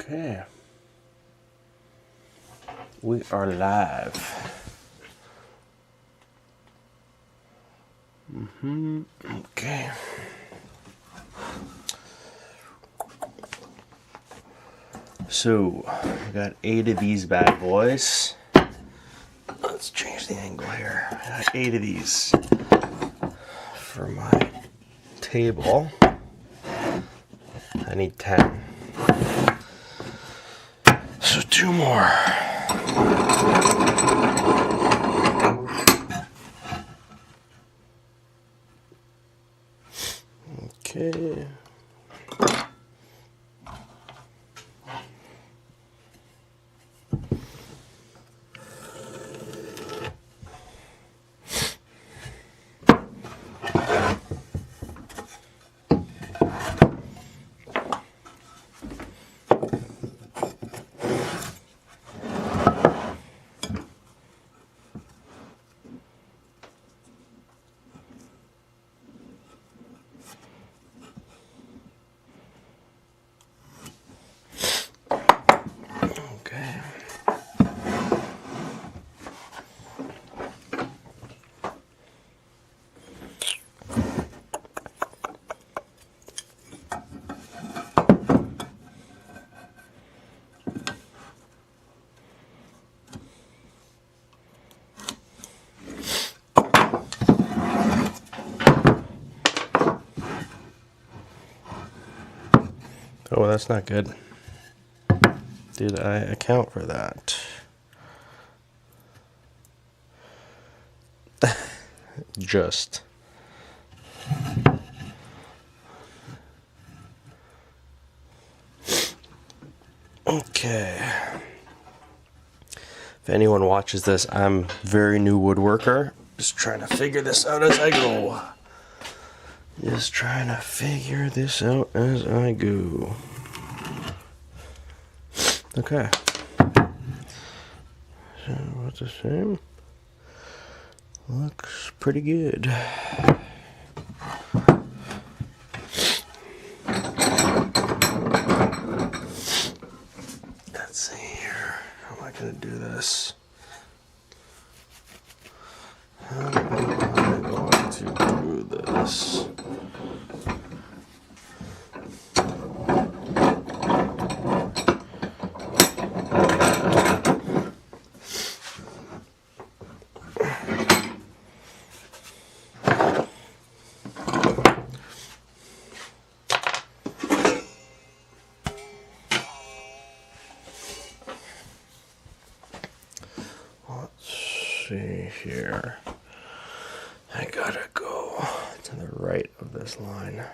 Okay. We are live. Okay. So, I got 8 of these bad boys. Let's change the angle here. I got 8 of these for my table. I need 10. So 2 more. Okay. Okay. Oh, that's not good. Did I account for that? Just. Okay. If anyone watches this, I'm very new woodworker. Just trying to figure this out as I go. Just trying to figure this out as I go. Okay. So what's the same? Looks pretty good. Let's see here. How am I going to do this? How am I going to do this? See here. I gotta go to the right of this line.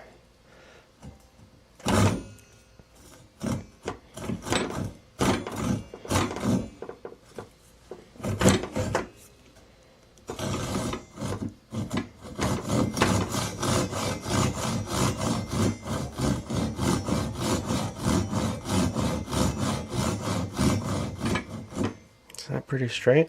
Is that pretty straight?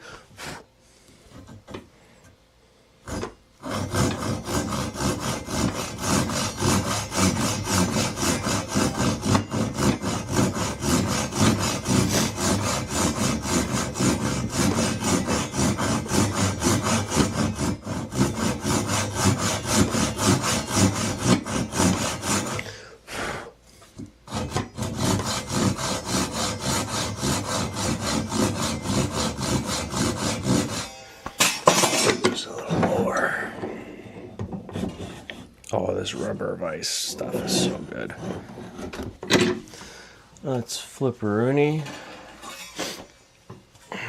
Oh, this rubber vise stuff is so good. Let's flip Rooney.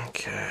Okay.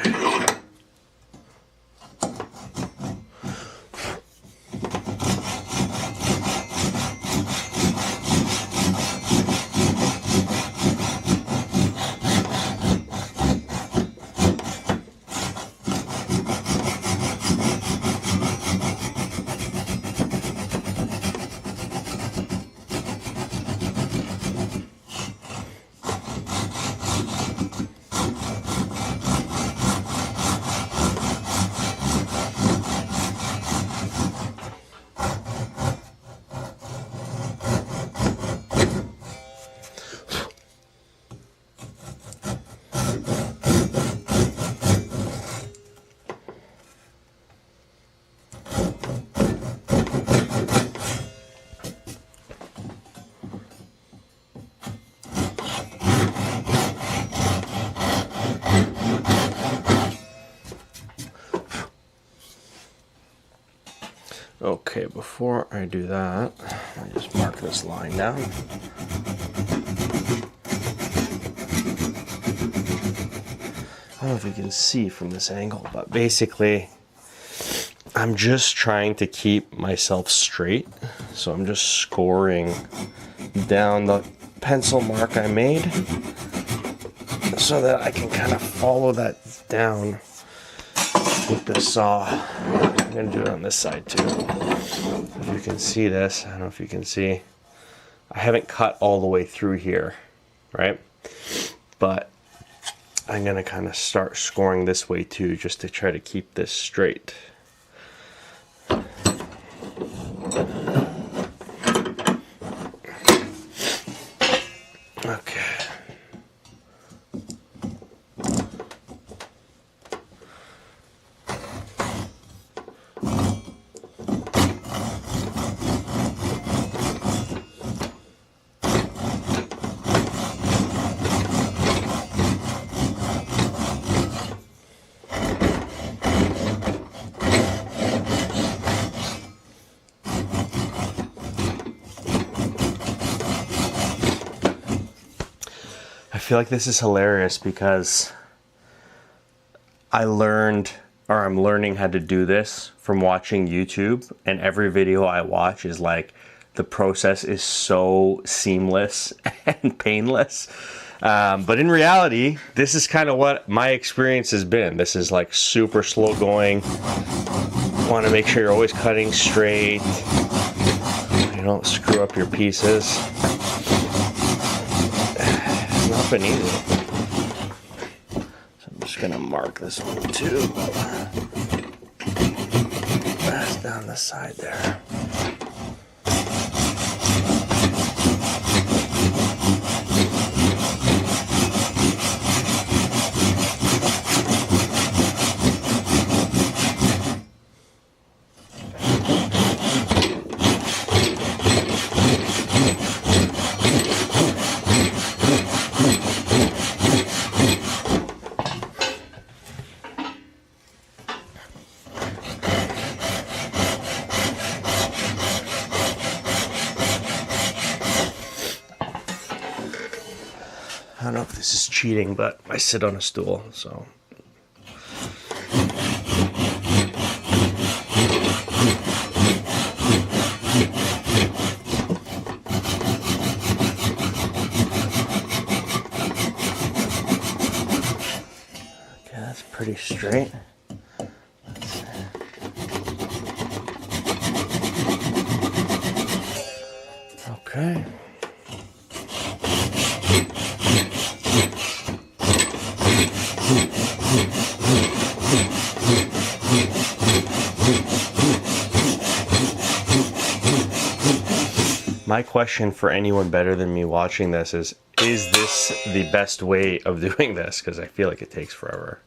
Okay, before I do that, I just mark this line down. I don't know if you can see from this angle, but basically I'm just trying to keep myself straight. So I'm just scoring down the pencil mark I made so that I can kind of follow that down with the saw. I'm going to do it on this side too. If you can see this, I don't know if you can see. I haven't cut all the way through here, right? But I'm going to kind of start scoring this way too, just to try to keep this straight. Okay. I feel like this is hilarious because I'm learning how to do this from watching YouTube, and every video I watch is like, the process is so seamless and painless. But in reality, this is kind of what my experience has been. This is like super slow going. Want to make sure you're always cutting straight. You don't screw up your pieces. It's not been easy. So I'm just gonna mark this one too. That's down the side there. I don't know if this is cheating, but I sit on a stool, so. Okay, that's pretty straight. Okay. My question for anyone better than me watching this is this the best way of doing this? Because I feel like it takes forever.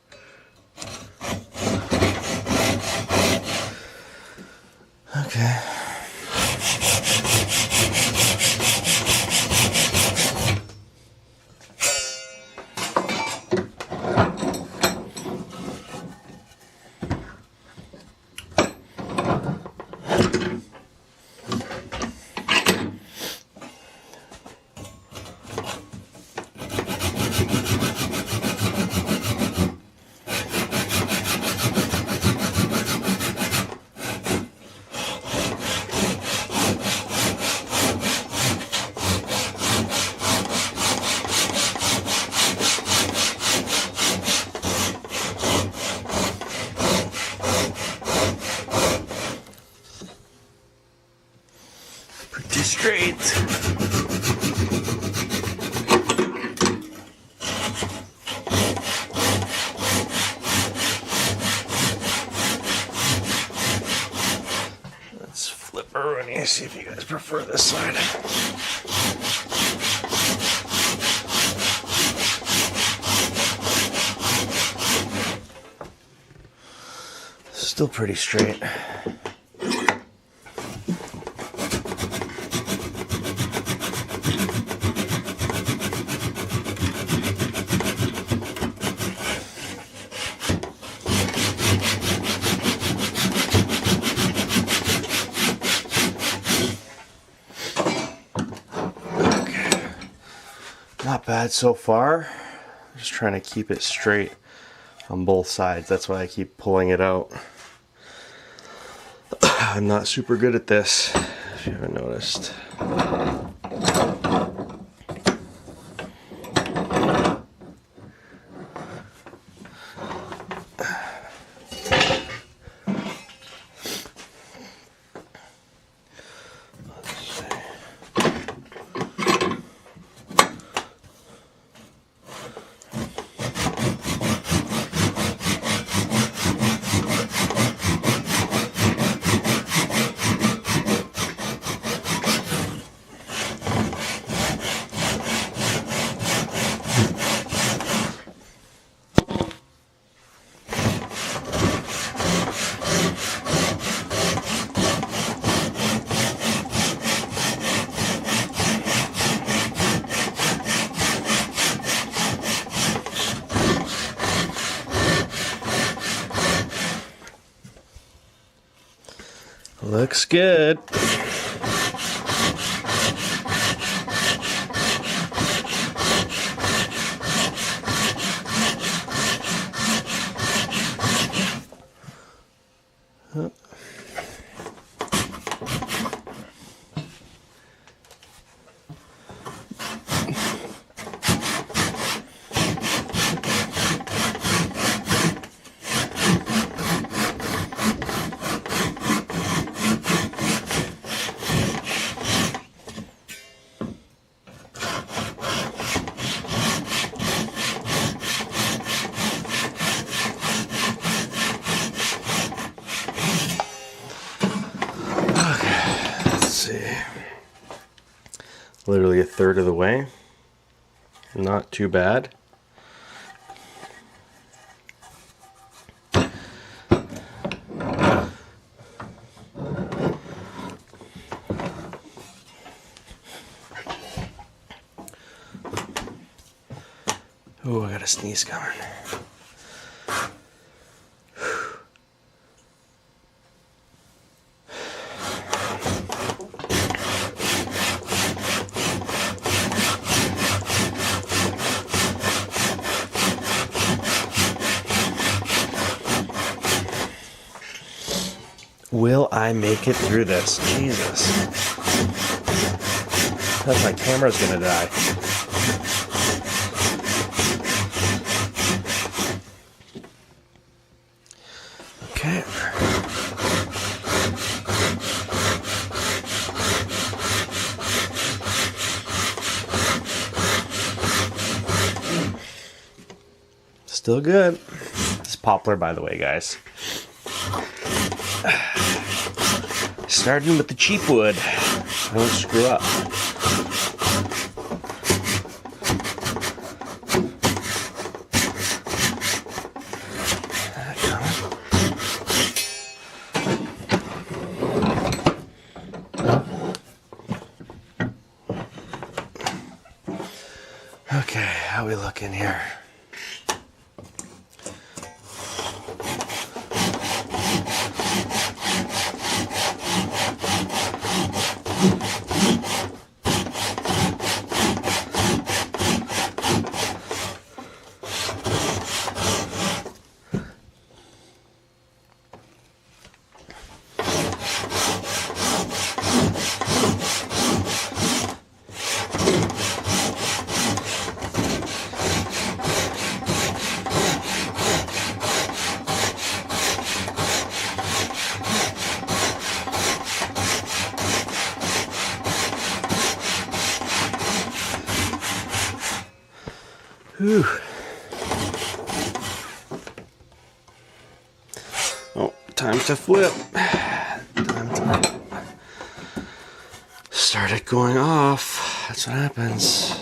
Okay. Pretty straight. Let's flip her and see if you guys prefer this side. Still pretty straight. Not bad so far. Just trying to keep it straight on both sides. That's why I keep pulling it out. I'm not super good at this, if you haven't noticed. Looks good. Literally a third of the way. Not too bad. Oh, I got a sneeze coming. Will I make it through this? Jesus. That's my camera's gonna die. Okay. Still good. It's poplar, by the way, guys. Starting with the cheap wood. I don't screw up. Okay, how we looking here? Whew. Oh, time to flip. Time to start it going off. That's what happens.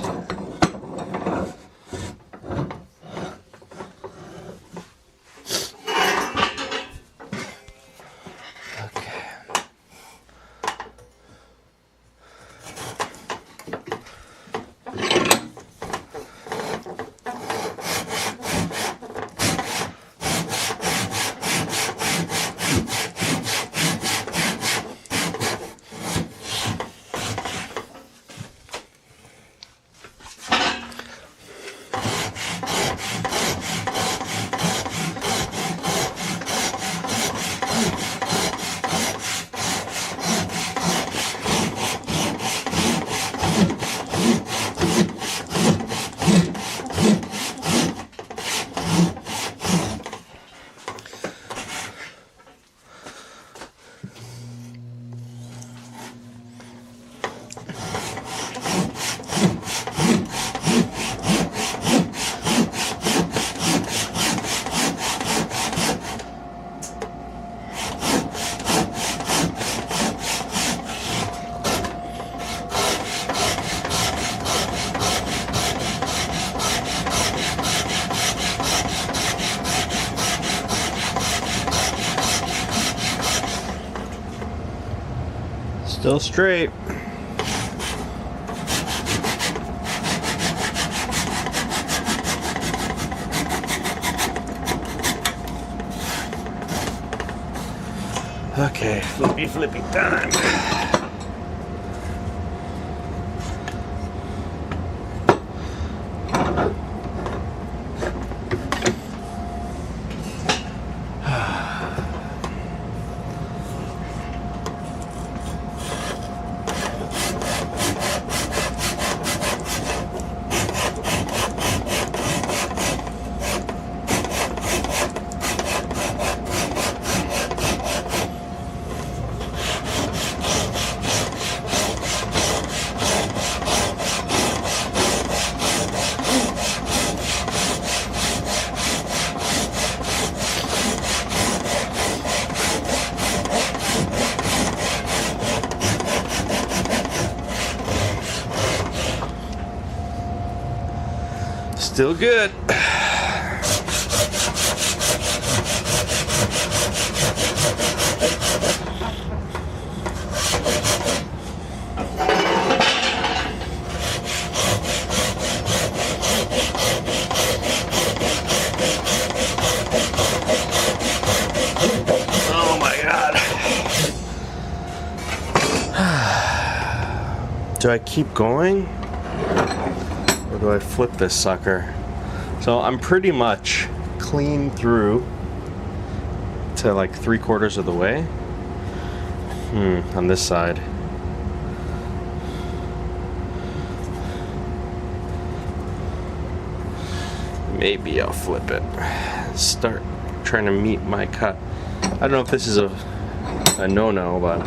Still straight. Okay, flippy time. Still good. Oh my God. Do I keep going? Or do I flip this sucker? So I'm pretty much clean through to like 3/4 of the way. On this side. Maybe I'll flip it. Start trying to meet my cut. I don't know if this is a no-no, but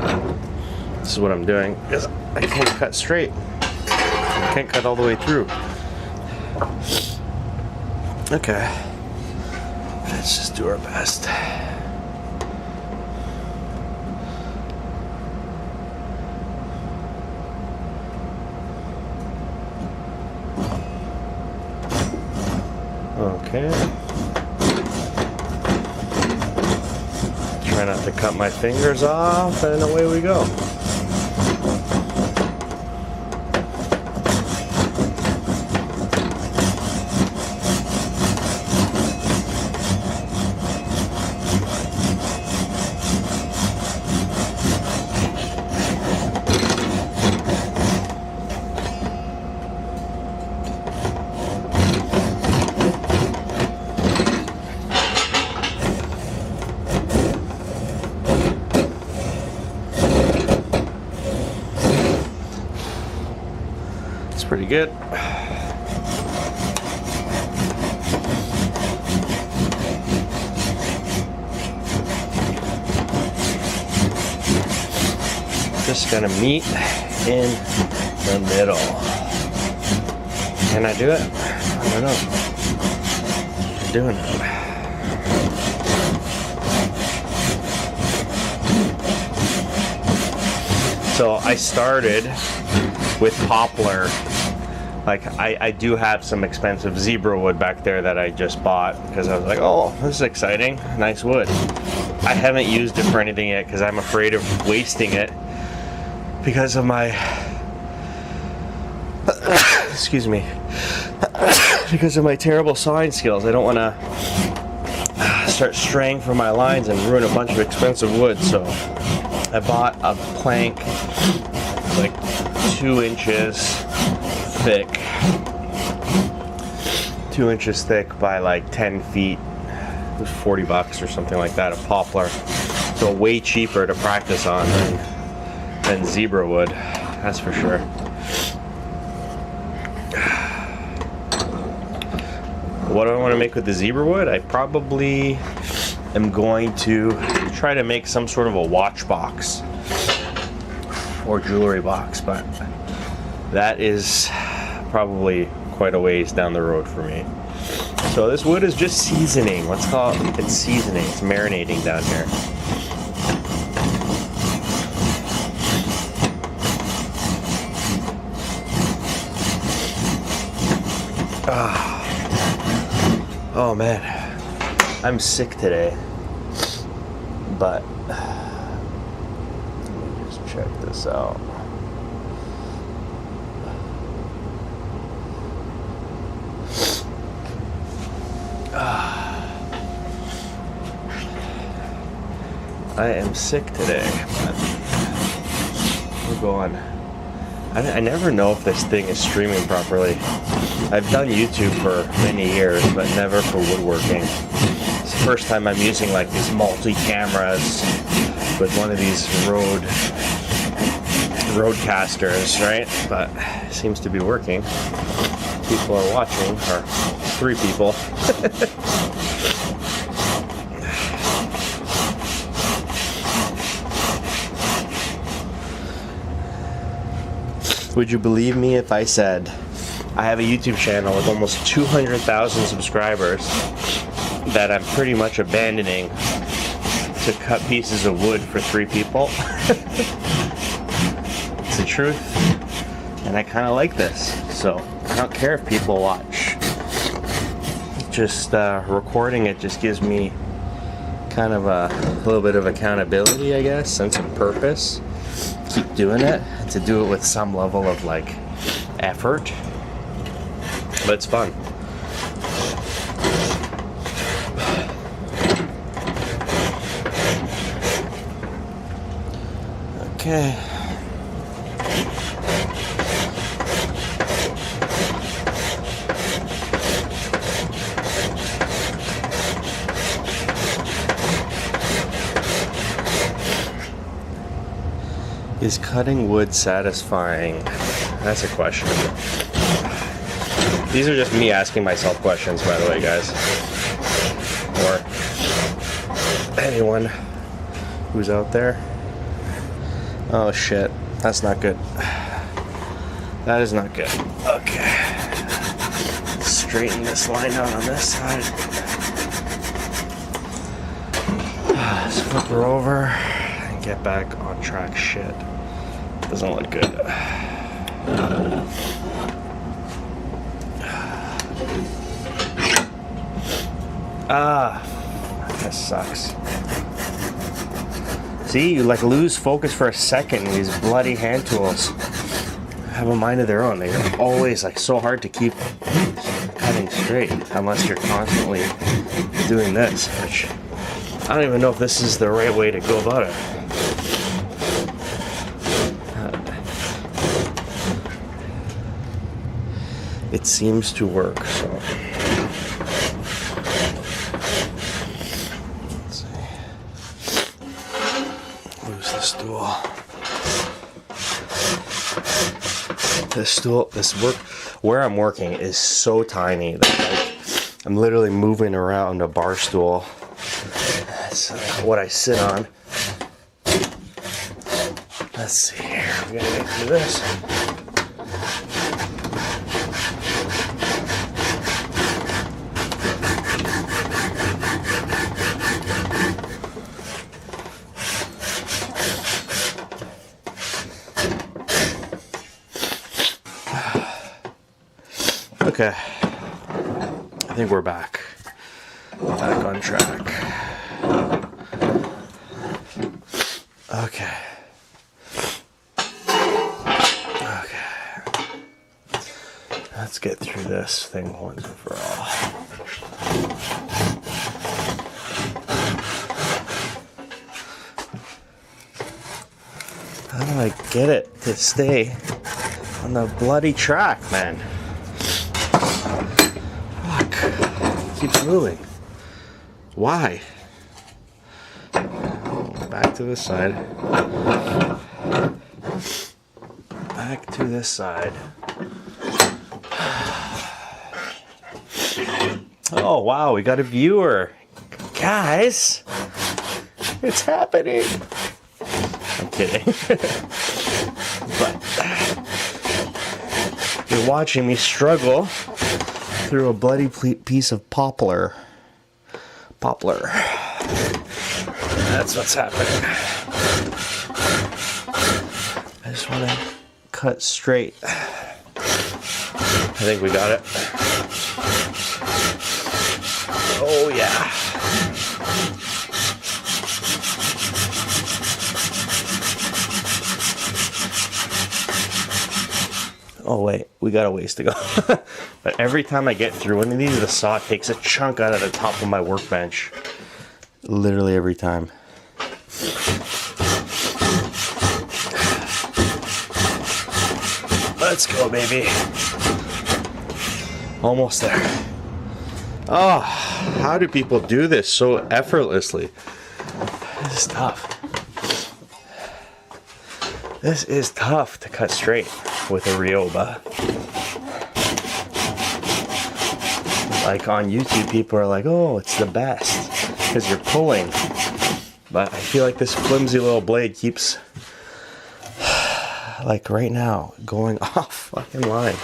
this is what I'm doing because I can't cut straight. I can't cut all the way through. Okay, let's just do our best. Okay. Try not to cut my fingers off, and away we go. Pretty good. Just gonna meet in the middle. Can I do it? I don't know. I'm doing it. So I started with poplar. Like I do have some expensive zebra wood back there that I just bought because I was like, oh, this is exciting, nice wood. I haven't used it for anything yet because I'm afraid of wasting it because of my excuse me, because of my terrible sawing skills. I don't want to start straying from my lines and ruin a bunch of expensive wood. So I bought a plank like 2 inches thick, 2 inches thick by like 10 feet. It was $40 or something like that, a poplar. So way cheaper to practice on than zebra wood, that's for sure. What do I want to make with the zebra wood? I probably am going to try to make some sort of a watch box or jewelry box, but that is probably quite a ways down the road for me. So this wood is just seasoning. Let's call it, it's seasoning. It's marinating down here. Oh man, I'm sick today, but let me just check this out. I am sick today, but we're going. I never know if this thing is streaming properly. I've done YouTube for many years, but never for woodworking. It's the first time I'm using like these multi-cameras with one of these roadcasters, right? But it seems to be working. People are watching, or 3 people. Would you believe me if I said I have a YouTube channel with almost 200,000 subscribers that I'm pretty much abandoning to cut pieces of wood for 3 people? It's the truth, and I kind of like this, so I don't care if people watch. Just recording it just gives me kind of a little bit of accountability, I guess, sense of purpose. Keep doing it, to do it with some level of like effort, but it's fun. Okay. Is cutting wood satisfying? That's a question. These are just me asking myself questions, by the way, guys. Or anyone who's out there. Oh shit, that's not good. That is not good. Okay. Straighten this line out on this side. Let's flip her over and get back on track. Shit. Doesn't look good. That sucks. See, you like lose focus for a second. These bloody hand tools have a mind of their own. They're always like so hard to keep cutting straight unless you're constantly doing this, which I don't even know if this is the right way to go about it. It seems to work, so let's see. Lose the stool. This work where I'm working is so tiny that like, I'm literally moving around a bar stool. That's what I sit on. Let's see here. We gotta get through this. Okay, I think we're back on track. Okay. Let's get through this thing once and for all. How do I get it to stay on the bloody track, man? Keeps moving. Why? Back to this side. Back to this side. Oh wow, we got a viewer. Guys, it's happening. I'm kidding. But you're watching me struggle through a bloody piece of poplar. That's what's happening. I just want to cut straight. I think we got it. Oh yeah. Oh wait, we got a ways to go. But every time I get through one of these, the saw takes a chunk out of the top of my workbench. Literally every time. Let's go, baby. Almost there. Oh, how do people do this so effortlessly? This is tough. This is tough to cut straight with a Ryoba. Like on YouTube, people are like, oh, it's the best because you're pulling. But I feel like this flimsy little blade keeps, like right now, going off fucking line.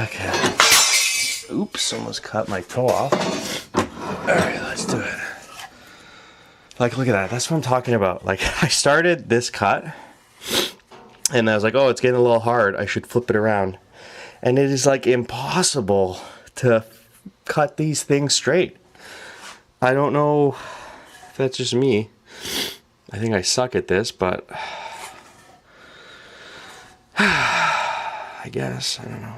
Okay. Oops, almost cut my toe off. Alright, let's do it. Like, look at that. That's what I'm talking about. Like, I started this cut, and I was like, oh, it's getting a little hard. I should flip it around. And it is, like, impossible to cut these things straight. I don't know if that's just me. I think I suck at this, but I guess. I don't know.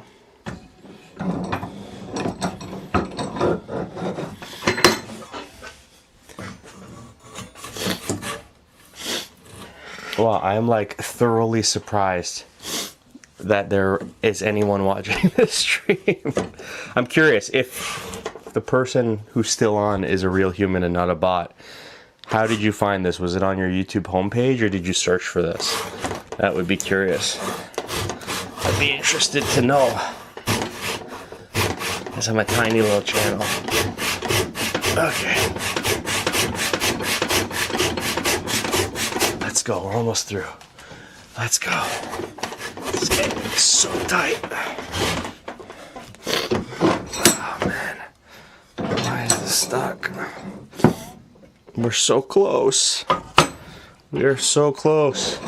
Well, I'm like thoroughly surprised that there is anyone watching this stream. I'm curious if the person who's still on is a real human and not a bot. How did you find this? Was it on your YouTube homepage or did you search for this? That would be curious. I'd be interested to know. Because I'm a tiny little channel. Okay. Let's go, we're almost through. Let's go. It's getting so tight. Oh man. Why is this stuck? We're so close. We are so close.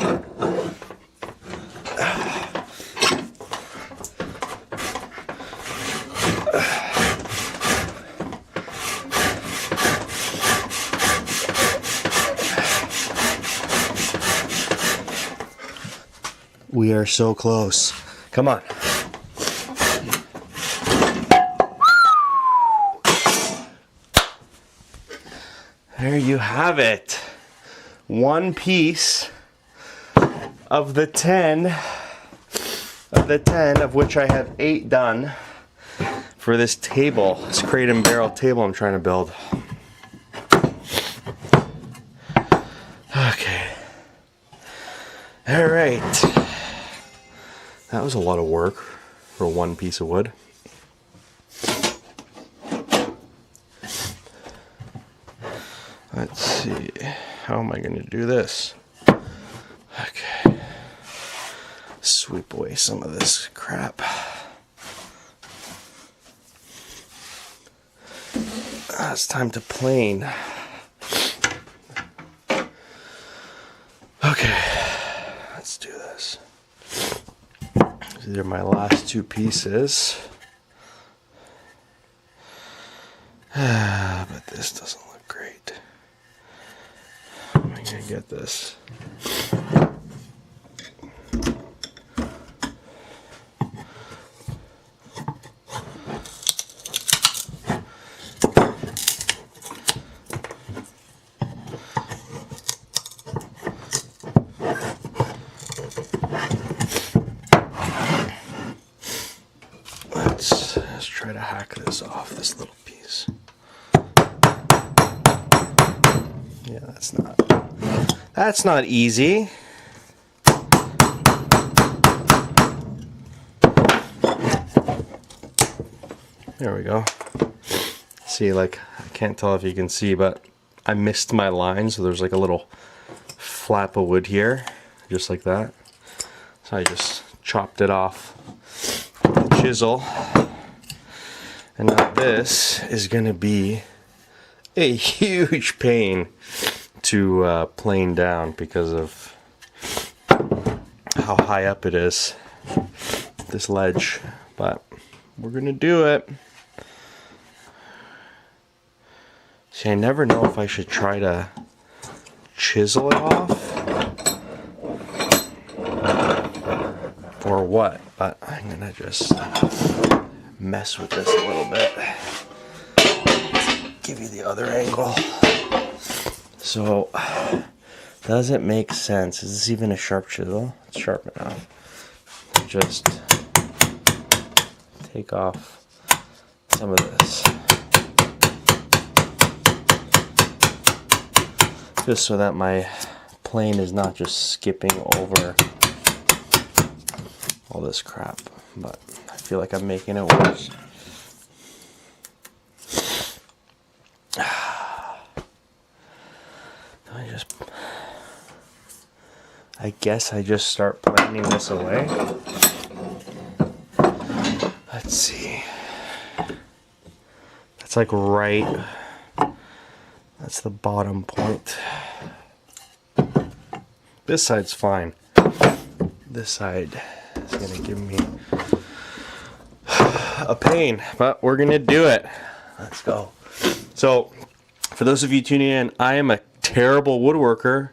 We are so close. Come on. There you have it. One piece of the 10 of which I have 8 done for this table, this crate and barrel table I'm trying to build. Okay. All right. That was a lot of work for one piece of wood. Let's see, how am I going to do this? Okay, sweep away some of this crap. It's time to plane. Okay, let's do this. These are my last 2 pieces. But this doesn't look great. How am I going to get this? Let's try to hack this off, this little piece. Yeah, that's not easy. There we go. See, like, I can't tell if you can see, but I missed my line, so there's like a little flap of wood here, just like that. So I just chopped it off with the chisel. And now this is going to be a huge pain to plane down because of how high up it is, this ledge. But we're going to do it. See, I never know if I should try to chisel it off or what, but I'm gonna just mess with this a little bit. Give you the other angle. So, does it make sense? Is this even a sharp chisel? It's sharp enough. Just take off some of this. Just so that my plane is not just skipping over all this crap. But I feel like I'm making it worse. I guess I just start planing this away. Let's see. That's like right. That's the bottom point. This side's fine. This side is gonna give me a pain, but we're gonna do it. Let's go. So, for those of you tuning in, I am a terrible woodworker,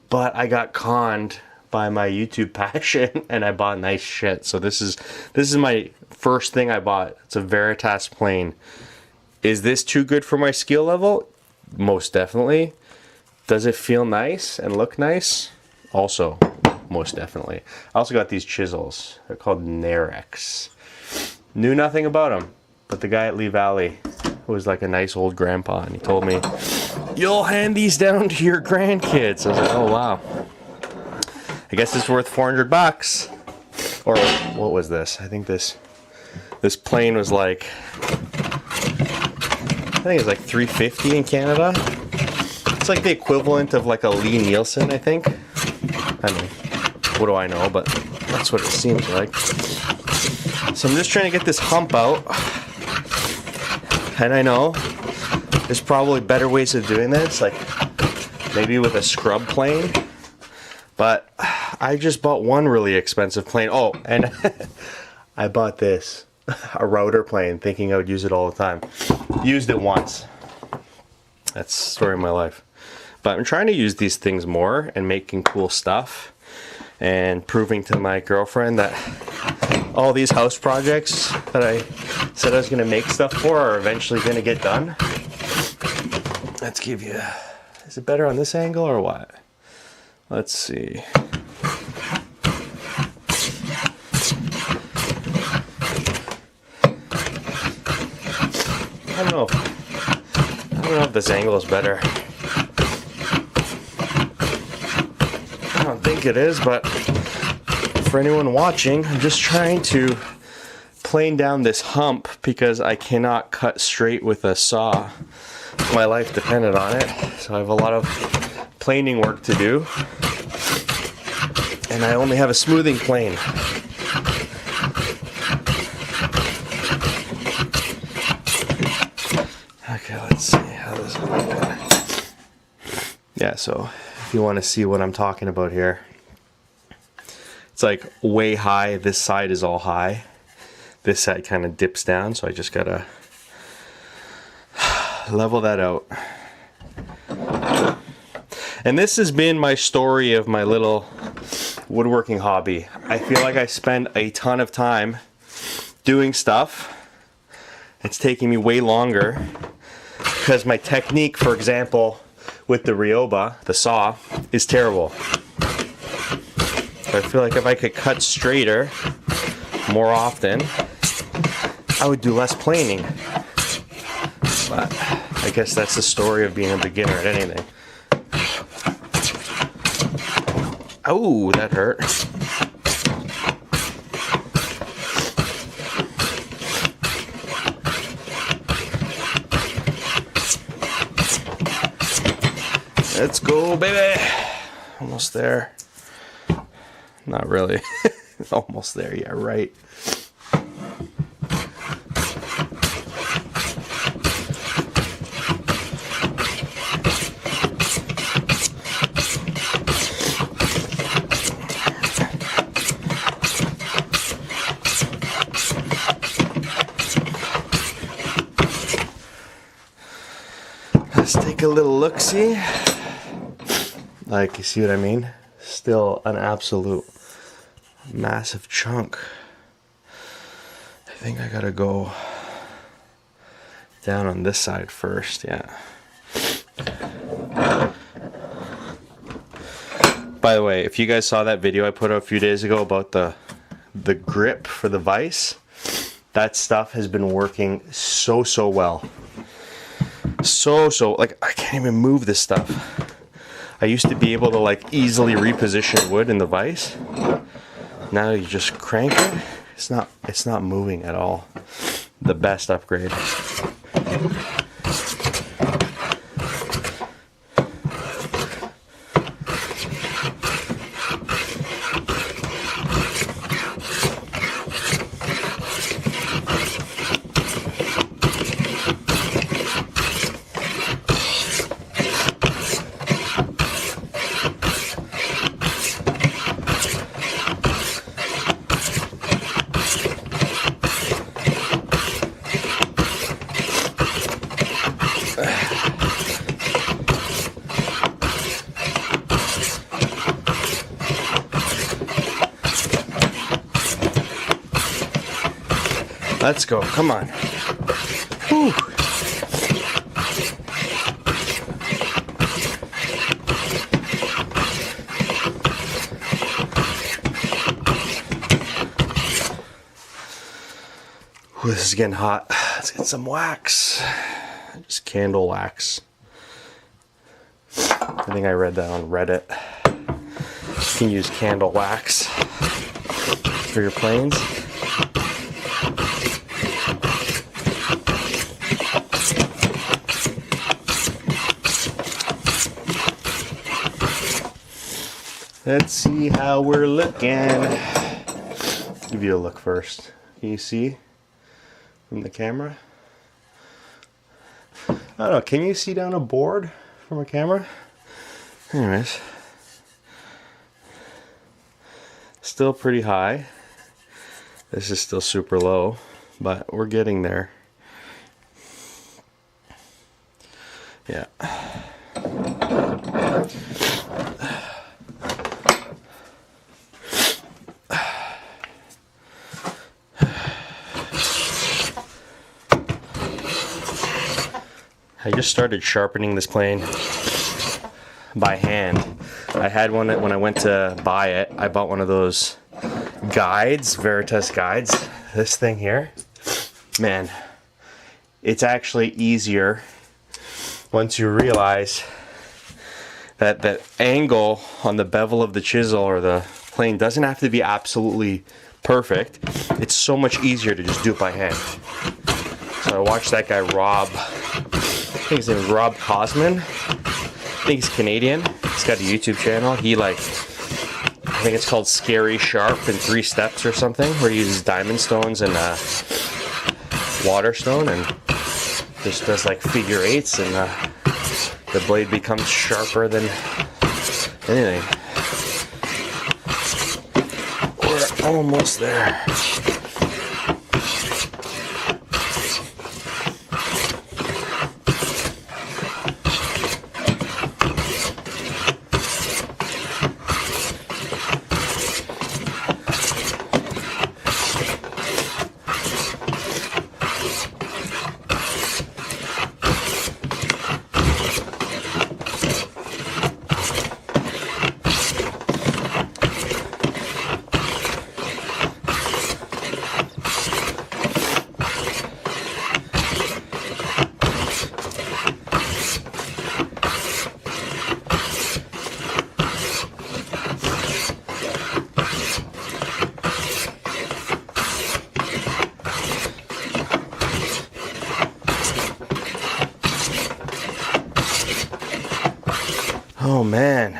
but I got conned by my YouTube passion and I bought nice shit. So this is my first thing I bought. It's a Veritas plane. Is this too good for my skill level? Most definitely. Does it feel nice and look nice? Also, most definitely. I also got these chisels. They're called Narex. Knew nothing about them, but the guy at Lee Valley was like a nice old grandpa, and he told me, "You'll hand these down to your grandkids." I was like, "Oh wow." I guess it's worth $400. Or what was this? I think this plane was like, I think it's like $350 in Canada. It's like the equivalent of like a Lee Nielsen, I think. I mean, what do I know? But that's what it seems like. So I'm just trying to get this hump out. And I know there's probably better ways of doing this, like maybe with a scrub plane. But I just bought one really expensive plane. Oh, and I bought this, a router plane, thinking I would use it all the time. Used it once. That's the story of my life. But I'm trying to use these things more and making cool stuff and proving to my girlfriend that all these house projects that I said I was going to make stuff for are eventually going to get done. Let's give you... Is it better on this angle or what? Let's see. I don't know if this angle is better. I don't think it is, but for anyone watching, I'm just trying to plane down this hump because I cannot cut straight with a saw. My life depended on it, so I have a lot of planing work to do, and I only have a smoothing plane. Okay, let's see how this is looking. Yeah, so if you want to see what I'm talking about here, it's like way high. This side is all high. This side kind of dips down, so I just gotta level that out. And this has been my story of my little woodworking hobby. I feel like I spend a ton of time doing stuff. It's taking me way longer because my technique, for example, with the Ryoba, the saw, is terrible. So I feel like if I could cut straighter more often, I would do less planing. But I guess that's the story of being a beginner at anything. Oh, that hurt. Let's go, baby. Almost there. Not really. Almost there, yeah, right. Let's take a little look-see. Like, you see what I mean? Still an absolute massive chunk. I think I gotta go down on this side first, yeah. By the way, if you guys saw that video I put out a few days ago about the grip for the vise, that stuff has been working so well. So like I can't even move this stuff. I used to be able to like easily reposition wood in the vise. Now you just crank it. It's not moving at all. The best upgrade. Let's go, come on. Whew. Ooh, this is getting hot. Let's get some wax. Just candle wax. I think I read that on Reddit. You can use candle wax for your planes. Let's see how we're looking. Give you a look first. Can you see from the camera? I don't know, can you see down a board from a camera? Anyways. Still pretty high. This is still super low, but we're getting there. Yeah. I just started sharpening this plane by hand. I had one when I went to buy it. I bought one of those guides, Veritas guides. This thing here, man, it's actually easier once you realize that the angle on the bevel of the chisel or the plane doesn't have to be absolutely perfect. It's so much easier to just do it by hand. So I watched that guy Rob, I think his name is Rob Cosman. I think he's Canadian. He's got a YouTube channel. He I think it's called Scary Sharp in 3 steps or something, where he uses diamond stones and water stone and just does like figure eights, and the blade becomes sharper than anything. We're almost there. Oh man,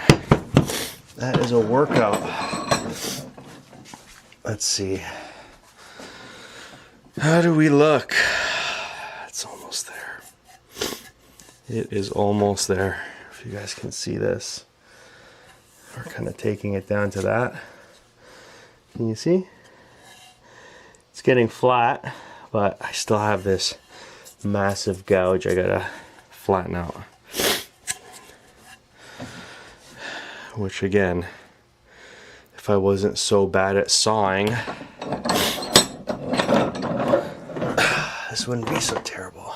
that is a workout. Let's see. How do we look? It's almost there. It is almost there. If you guys can see this. We're kind of taking it down to that. Can you see? It's getting flat, but I still have this massive gouge I gotta flatten out. Which again, if I wasn't so bad at sawing, this wouldn't be so terrible.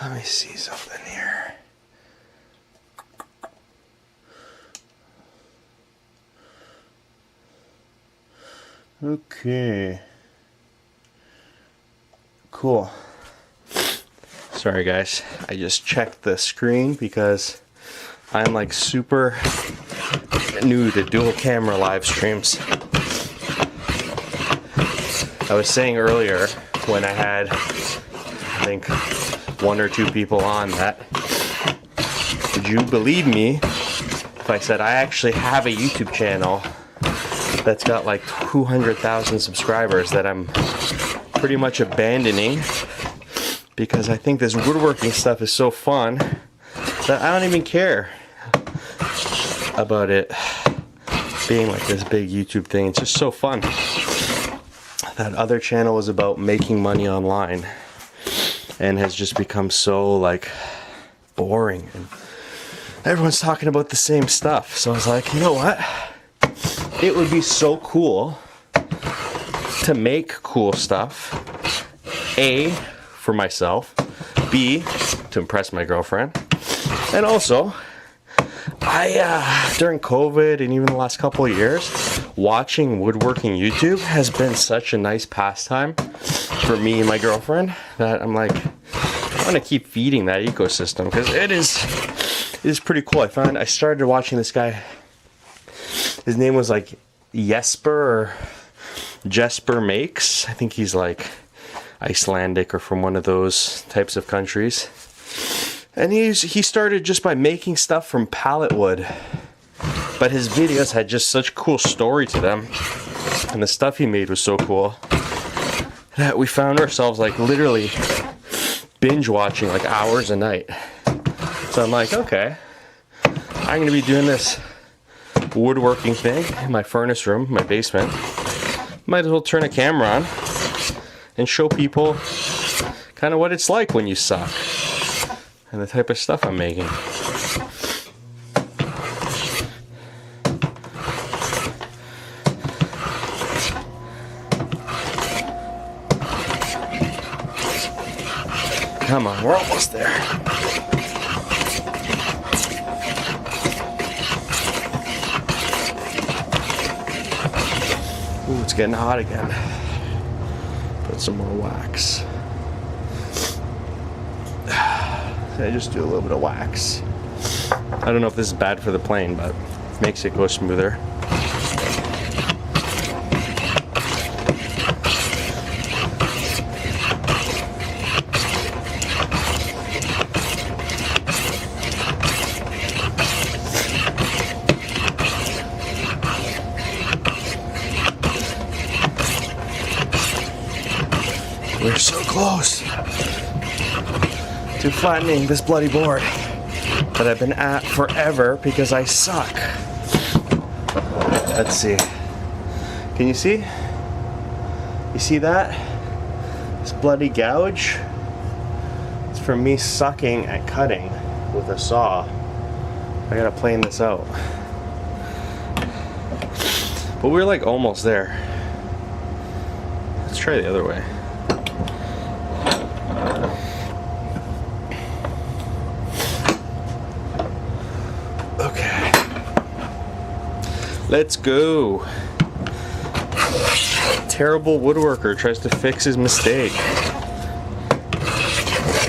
Let me see something here. Okay. Cool. Sorry guys, I just checked the screen because I'm like super new to dual camera live streams. I was saying earlier when I had, I think, 1 or 2 people on that, would you believe me if I said I actually have a YouTube channel that's got like 200,000 subscribers that I'm pretty much abandoning because I think this woodworking stuff is so fun that I don't even care about it being like this big YouTube thing. It's just so fun. That other channel was about making money online and has just become so like boring and everyone's talking about the same stuff. So I was like, you know what? It would be so cool to make cool stuff. A, for myself. B, to impress my girlfriend. And also, during COVID and even the last couple of years, watching woodworking YouTube has been such a nice pastime for me and my girlfriend that I'm like, I want to keep feeding that ecosystem because it is pretty cool. I started watching this guy. His name was like Jesper Makes. I think he's like Icelandic or from one of those types of countries. And he started just by making stuff from pallet wood. But his videos had just such cool story to them. And the stuff he made was so cool that we found ourselves like literally binge watching like hours a night. So I'm like, okay, I'm gonna be doing this woodworking thing in my furnace room, my basement. Might as well turn a camera on and show people kind of what it's like when you suck and the type of stuff I'm making. Come on, we're almost there. Ooh, it's getting hot again. Put some more wax. I just do a little bit of wax. I don't know if this is bad for the plane, but it makes it go smoother. We're so close to flattening this bloody board that I've been at forever because I suck. Let's see. Can you see? You see that? This bloody gouge? It's from me sucking at cutting with a saw. I gotta plane this out. But we're like almost there. Let's try the other way. Let's go. Terrible woodworker tries to fix his mistake.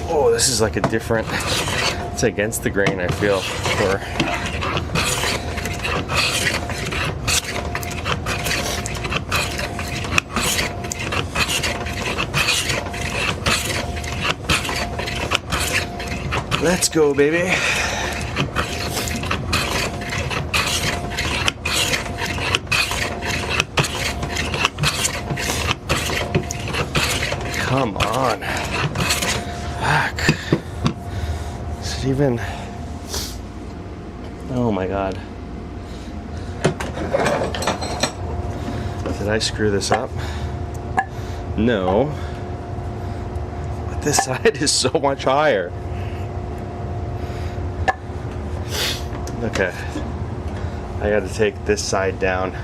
Oh, this is like a different, it's against the grain, I feel. Let's go, baby. Come on. Fuck. Is it even... Oh my god. Did I screw this up? No. But this side is so much higher. Okay. I gotta take this side down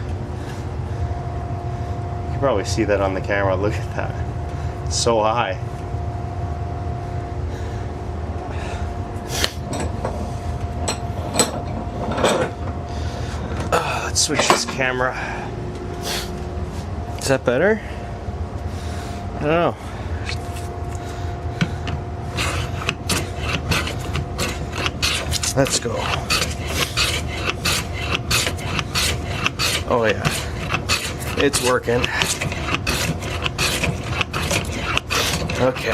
can probably see that on the camera. Look at that. It's so high. Let's switch this camera. Is that better? I don't know. Let's go. Oh yeah, it's working. Okay.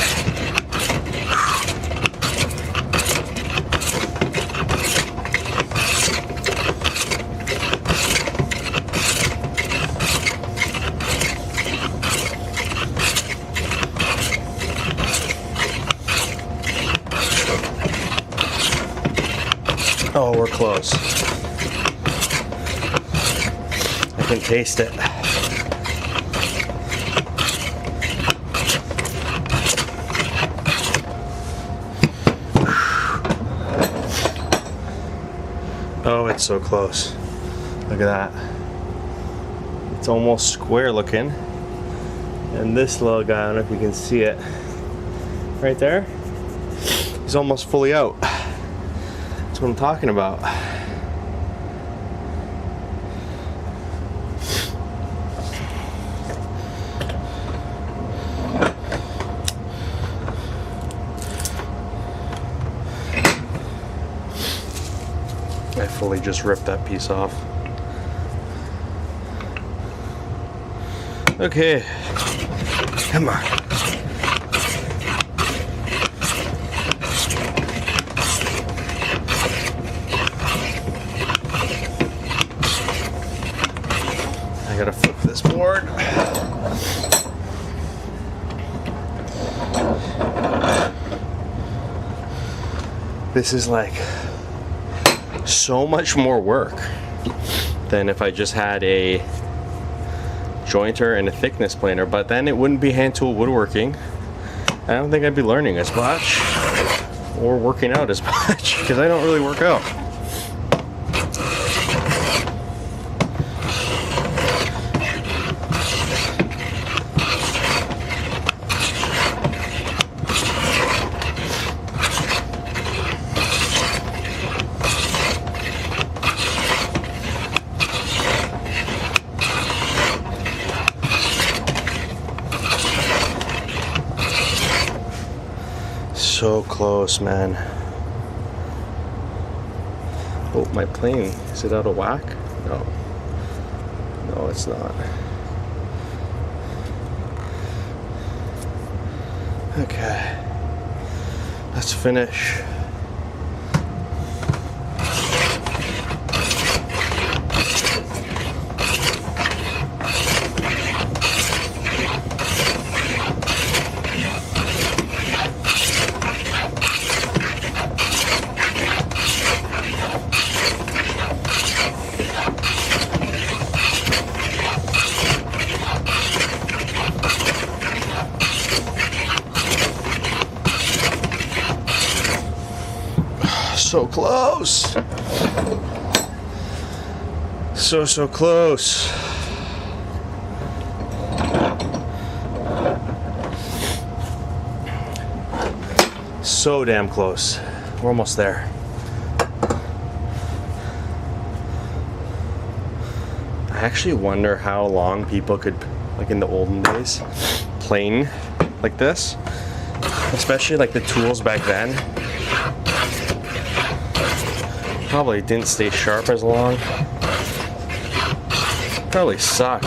Oh, we're close. I can taste it. Oh, it's so close. Look at that. It's almost square looking. And this little guy, I don't know if you can see it. Right there. He's almost fully out. That's what I'm talking about. I fully just ripped that piece off. Okay, come on. I gotta flip this board. This is like so much more work than if I just had a jointer and a thickness planer, but then it wouldn't be hand tool woodworking. I don't think I'd be learning as much or working out as much because I don't really work out. So close, man. Oh, my plane. Is it out of whack? No. No, it's not. Okay. Let's finish. So close. So close. So damn close. We're almost there. I actually wonder how long people could, like in the olden days, plane like this, especially like the tools back then. Probably didn't stay sharp as long. Probably sucked.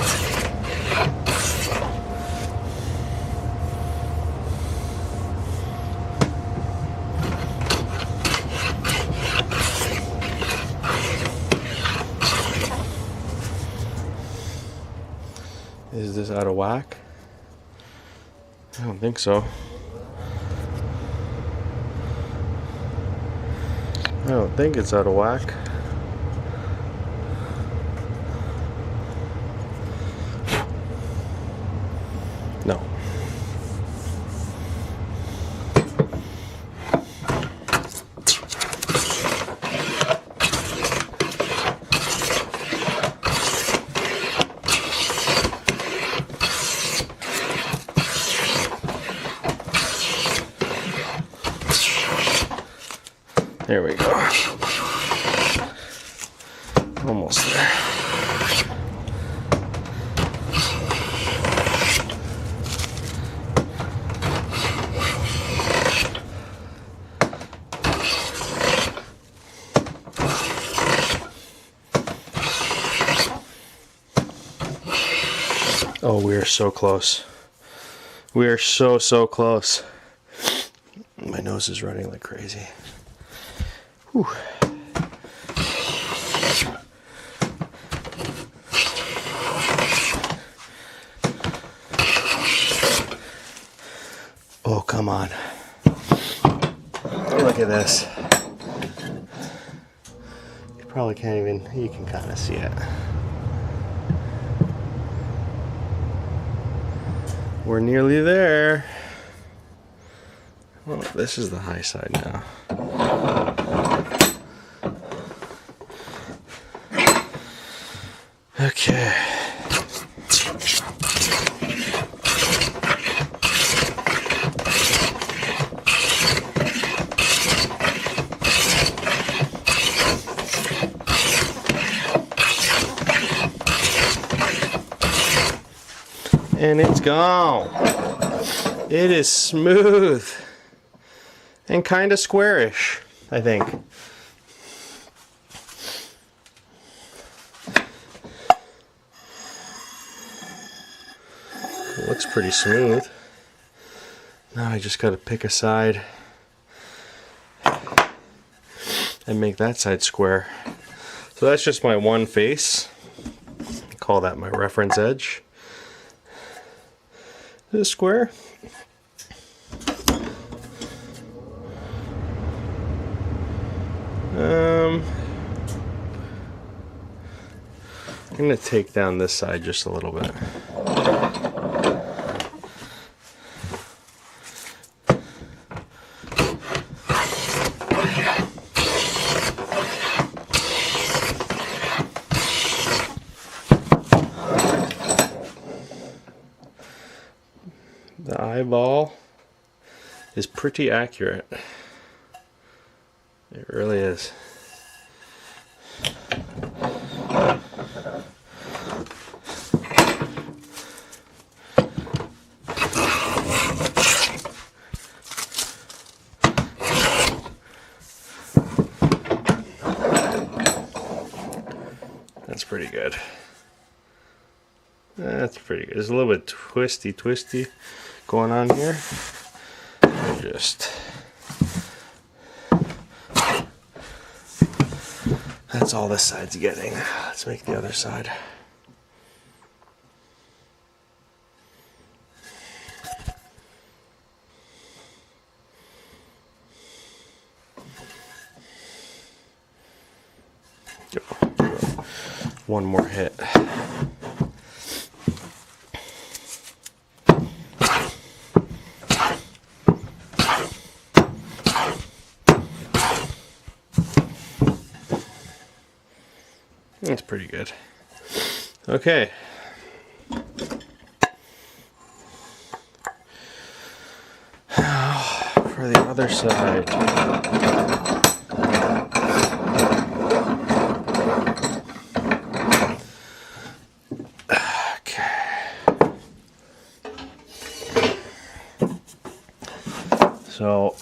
Is this out of whack? I don't think so. I don't think it's out of whack. No. There we go. Almost there. Oh, we are so close. We are so close. My nose is running like crazy. Whew. Oh, come on. Look at this. You probably can't even, you can kind of see it. We're nearly there. Well, this is the high side now. Okay. And it's gone. It is smooth and kind of squarish, I think. It looks pretty smooth. Now I just got to pick a side and make that side square. So that's just my one face. I call that my reference edge. This square. I'm going to take down this side just a little bit. The eyeball is pretty accurate. It really is. That's pretty good. That's pretty good. There's a little bit twisty going on here. Just that's all this side's getting. Let's make the other side. One more hit. That's pretty good. Okay. For the other side. So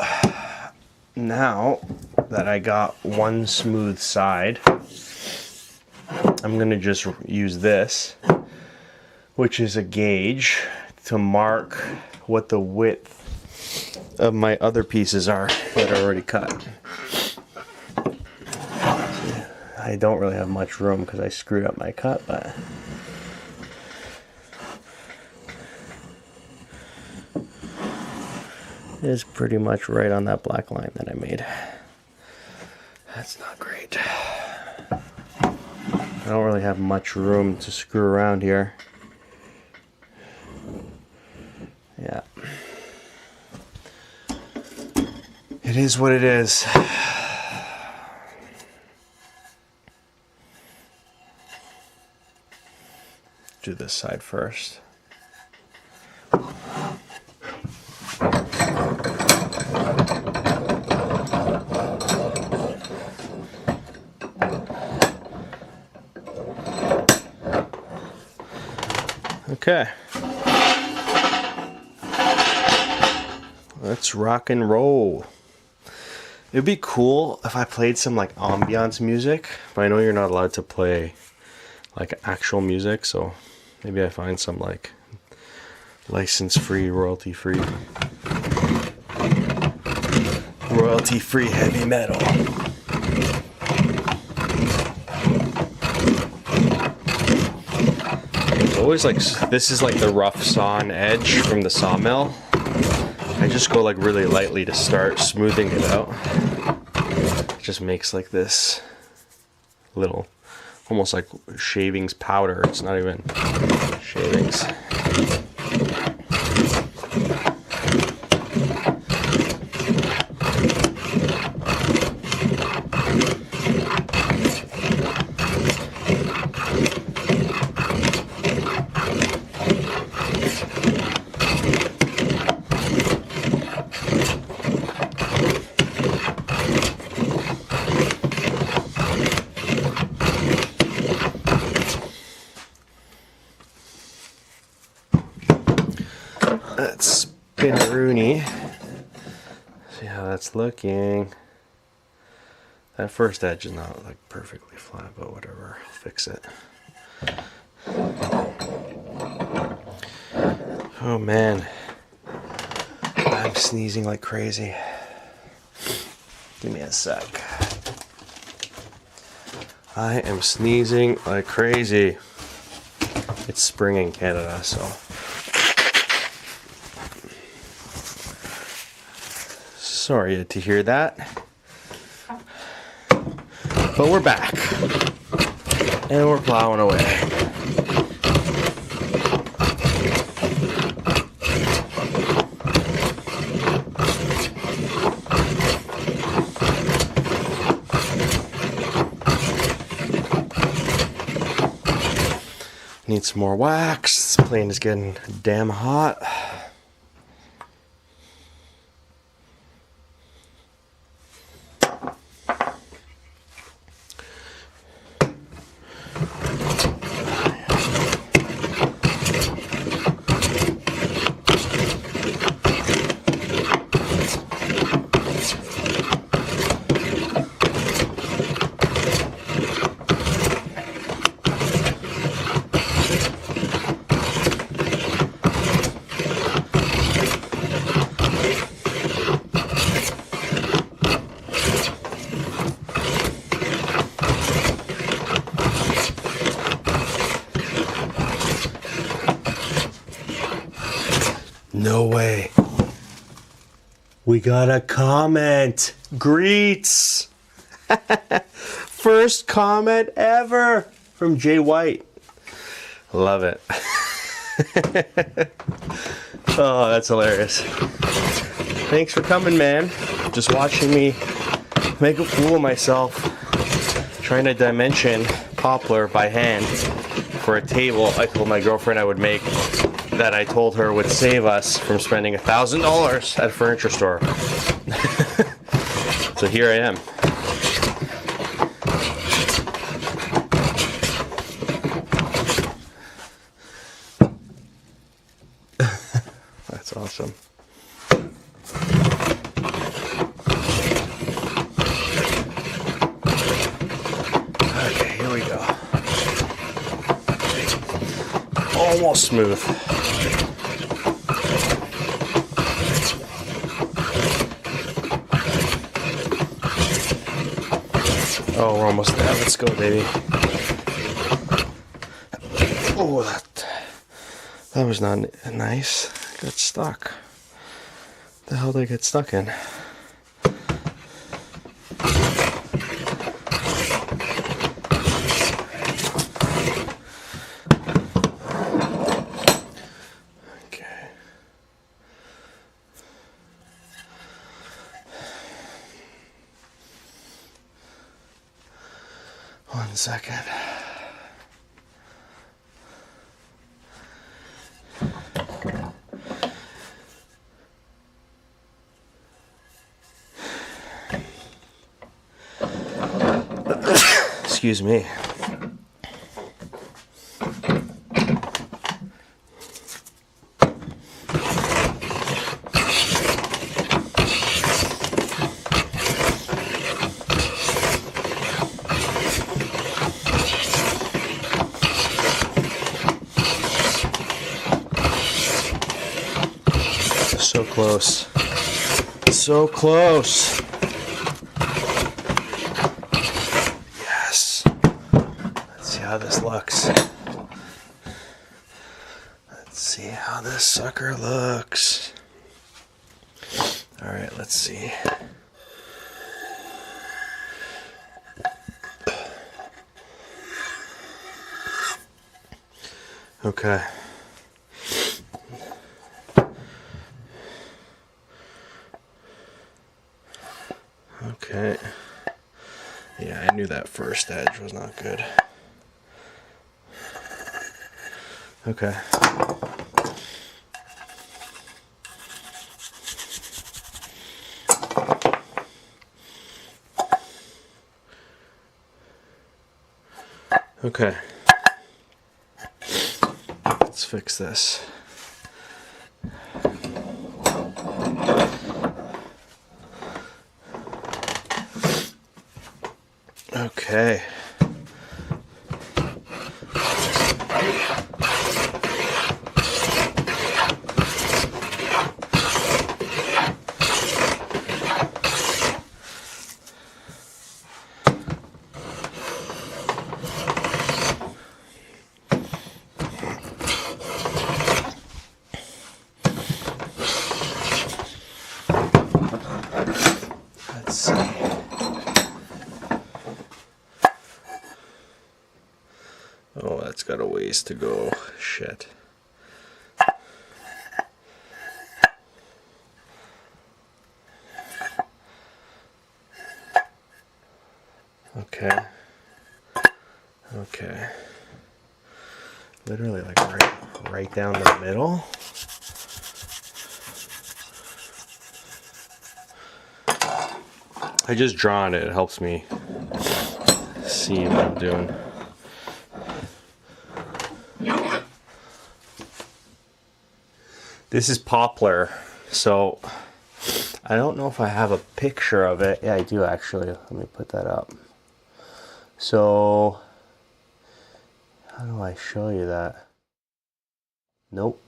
now that I got one smooth side, I'm going to just use this, which is a gauge to mark what the width of my other pieces are that are already cut. I don't really have much room because I screwed up my cut, but it is pretty much right on that black line that I made. That's not great. I don't really have much room to screw around here. Yeah. It is what it is. Do this side first. Okay. Let's rock and roll. It'd be cool if I played some like ambiance music, but I know you're not allowed to play like actual music, so maybe I find some like license-free, royalty-free heavy metal. It's always like, this is like the rough sawn edge from the sawmill. I just go like really lightly to start smoothing it out. It just makes like this little, almost like shavings powder. It's not even shavings. That's spinneroony. See how that's looking. That first edge is not like perfectly flat, but whatever, I'll fix it. Oh man, I'm sneezing like crazy. Give me a sec. I am sneezing like crazy. It's spring in Canada, so. Sorry to hear that. But we're back. And we're plowing away. Need some more wax. This plane is getting damn hot. No way. We got a comment. Greets. First comment ever from Jay White. Love it. Oh, that's hilarious. Thanks for coming, man. Just watching me make a fool of myself trying to dimension poplar by hand for a table I told my girlfriend I would make, that I told her would save us from spending $1,000 at a furniture store. So here I am. That's awesome. Okay, here we go. Almost smooth. Oh, we're almost there. Let's go, baby. Oh, that was not nice. Got stuck. The hell did I get stuck in? Okay. One second. Excuse me. So close. So close. Yes. Let's see how this looks. Let's see how this sucker looks. All right, let's see. Okay. Okay. Yeah, I knew that first edge was not good. Okay. Okay. Let's fix this. Okay. Let's see. Oh, that's got a ways to go. Shit. Okay. Okay. Literally like right down the middle. I just drawn it. It helps me see what I'm doing. This is poplar, so I don't know if I have a picture of it. Yeah, I do actually. Let me put that up. So, how do I show you that? Nope.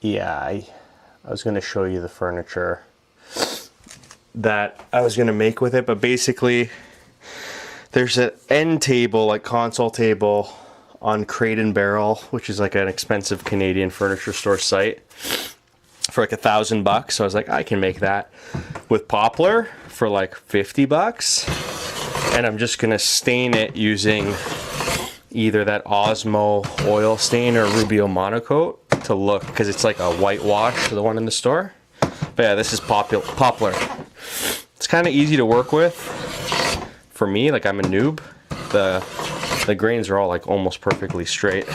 Yeah, I was going to show you the furniture that I was going to make with it, but basically there's an end table, like console table on Crate and Barrel, which is like an expensive Canadian furniture store site, for like $1,000. So I was like, I can make that with poplar for like $50, and I'm just going to stain it using either that Osmo oil stain or Rubio monocoat to look, because it's like a whitewash, the one in the store. But yeah, this is poplar. It's kind of easy to work with for me, like I'm a noob. The grains are all like almost perfectly straight.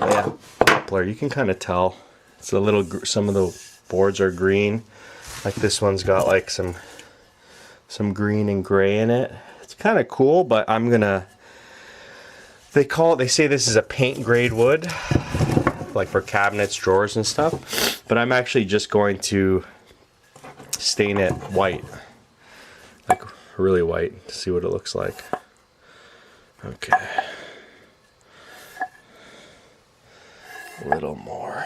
Yeah, poplar, you can kind of tell. It's a little, some of the boards are green. Like this one's got like some green and gray in it. It's kind of cool, but I'm gonna, they say this is a paint grade wood, like for cabinets, drawers and stuff, but I'm actually just going to stain it white, like really white, to see what it looks like. Okay, a little more.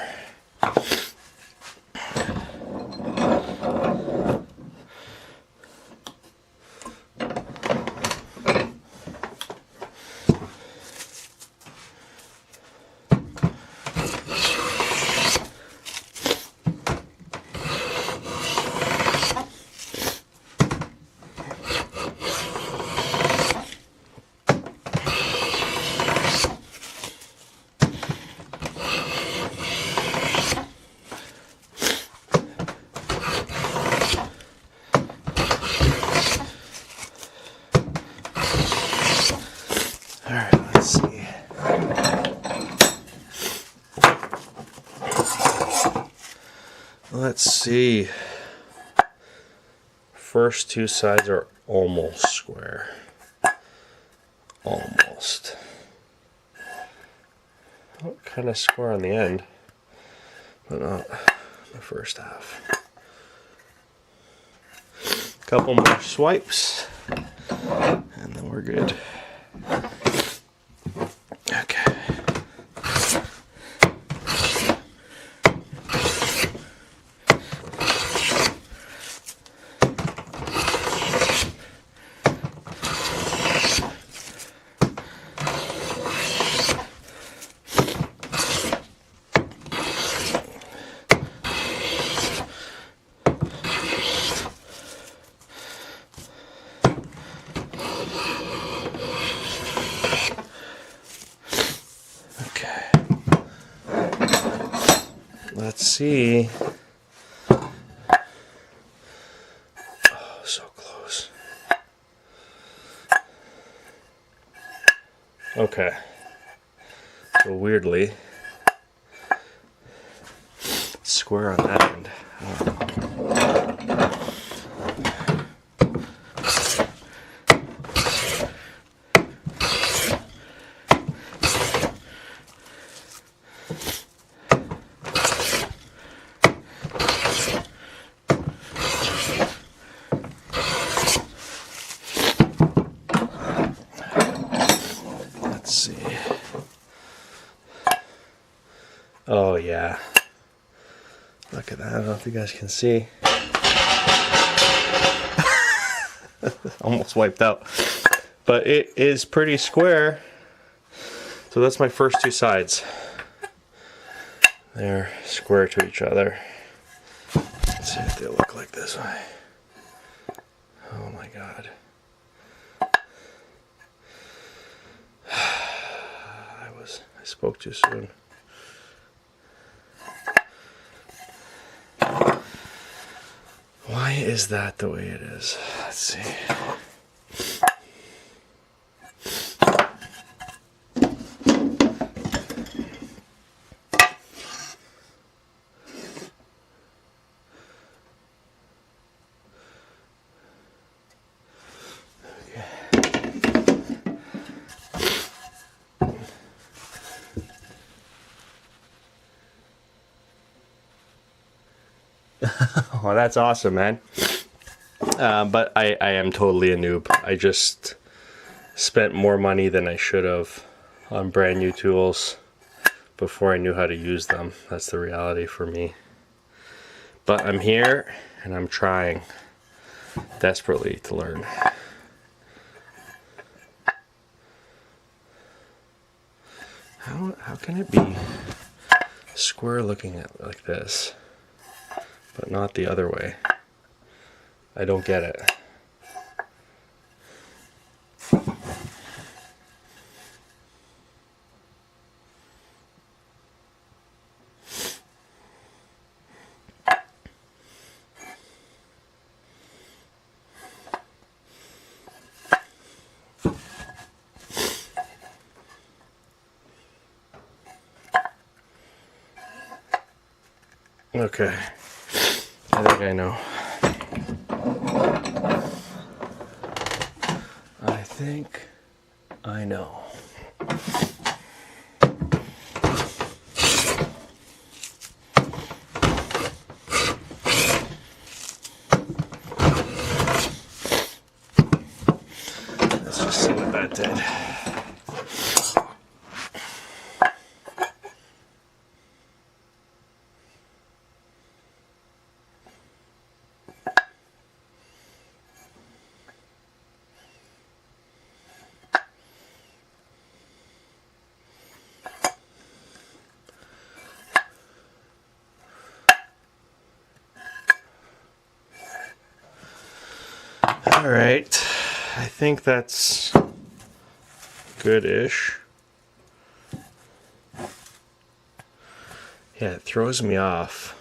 Let's see. First two sides are almost square. Almost. Oh, kind of square on the end, but the first half. Couple more swipes, and then we're good. Okay. Let's see. Oh, so close. Okay. So weirdly, square on that end. I don't know. Oh yeah, look at that. I don't know if you guys can see. Almost wiped out, but it is pretty square. So that's my first two sides. They're square to each other. Let's see if they look like this way. Oh my god. I spoke too soon. Why is that the way it is? Let's see. Oh, that's awesome, man. But I am totally a noob. I just spent more money than I should have on brand new tools before I knew how to use them. That's the reality for me. But I'm here and I'm trying desperately to learn. How can it be square looking at like this, but not the other way? I don't get it. Okay, I think I know. I think I know. Let's just see what that did. All right, I think that's good-ish. Yeah, it throws me off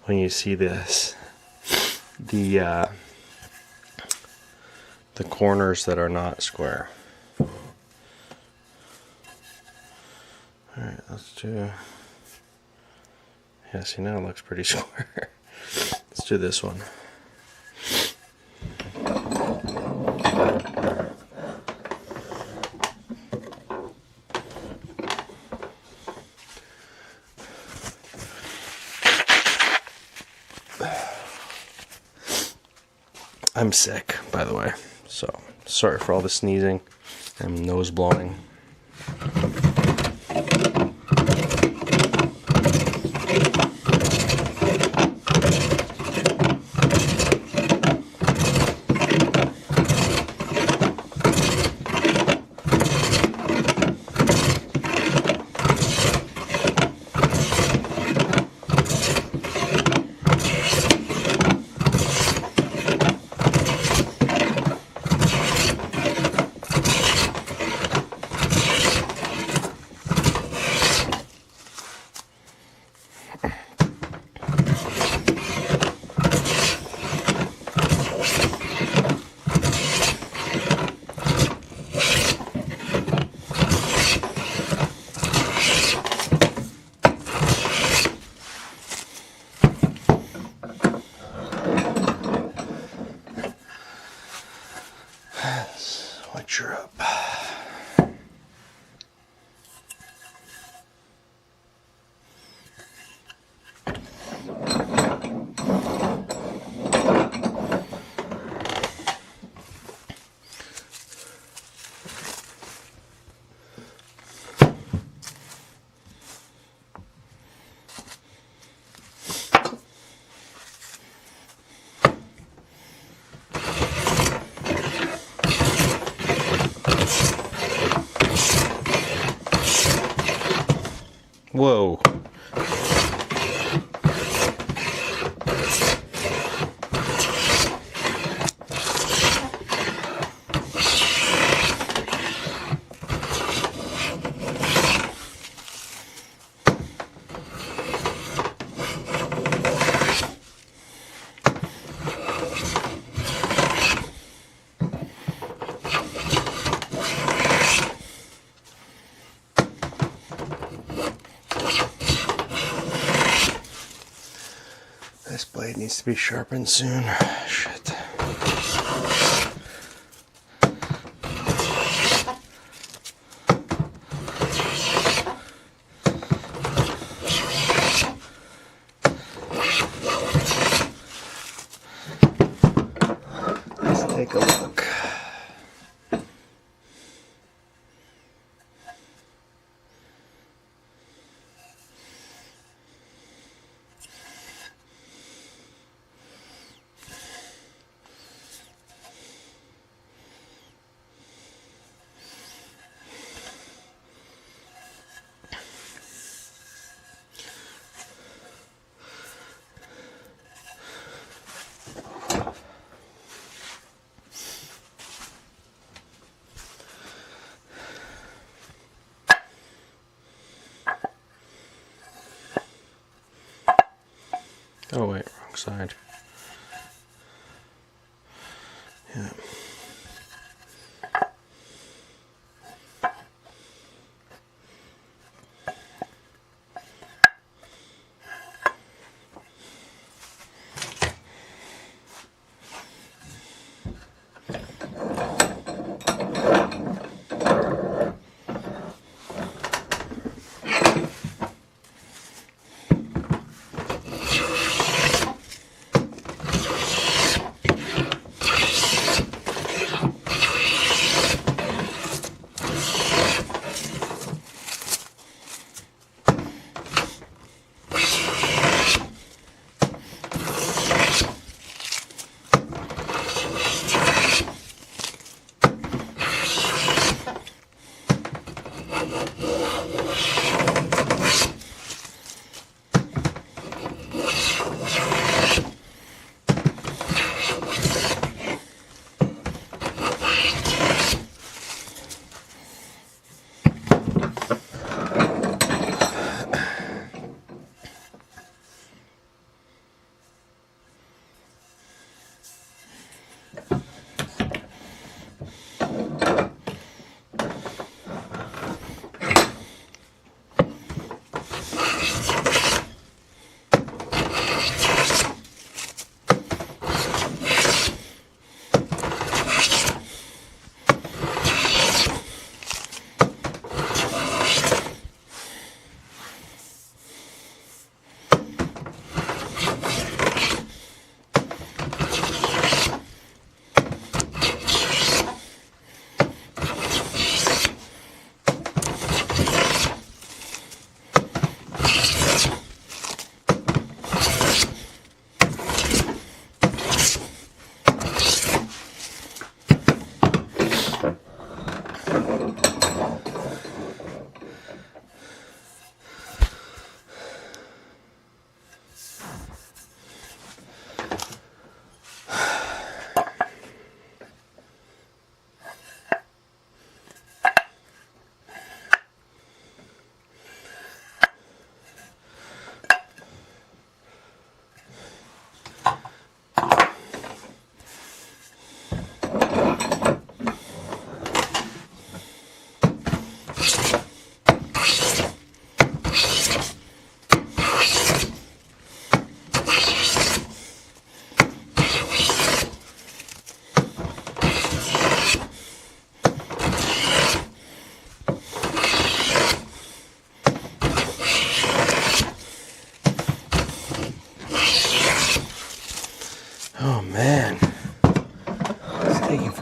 when you see this. The corners that are not square. All right, let's do. Yeah, see, now it looks pretty square. Let's do this one. I'm sick, by the way, so sorry for all the sneezing and nose blowing. Switch her up. Whoa. This blade needs to be sharpened soon. Shit. Let's take a look. Oh wait, wrong side. Yeah.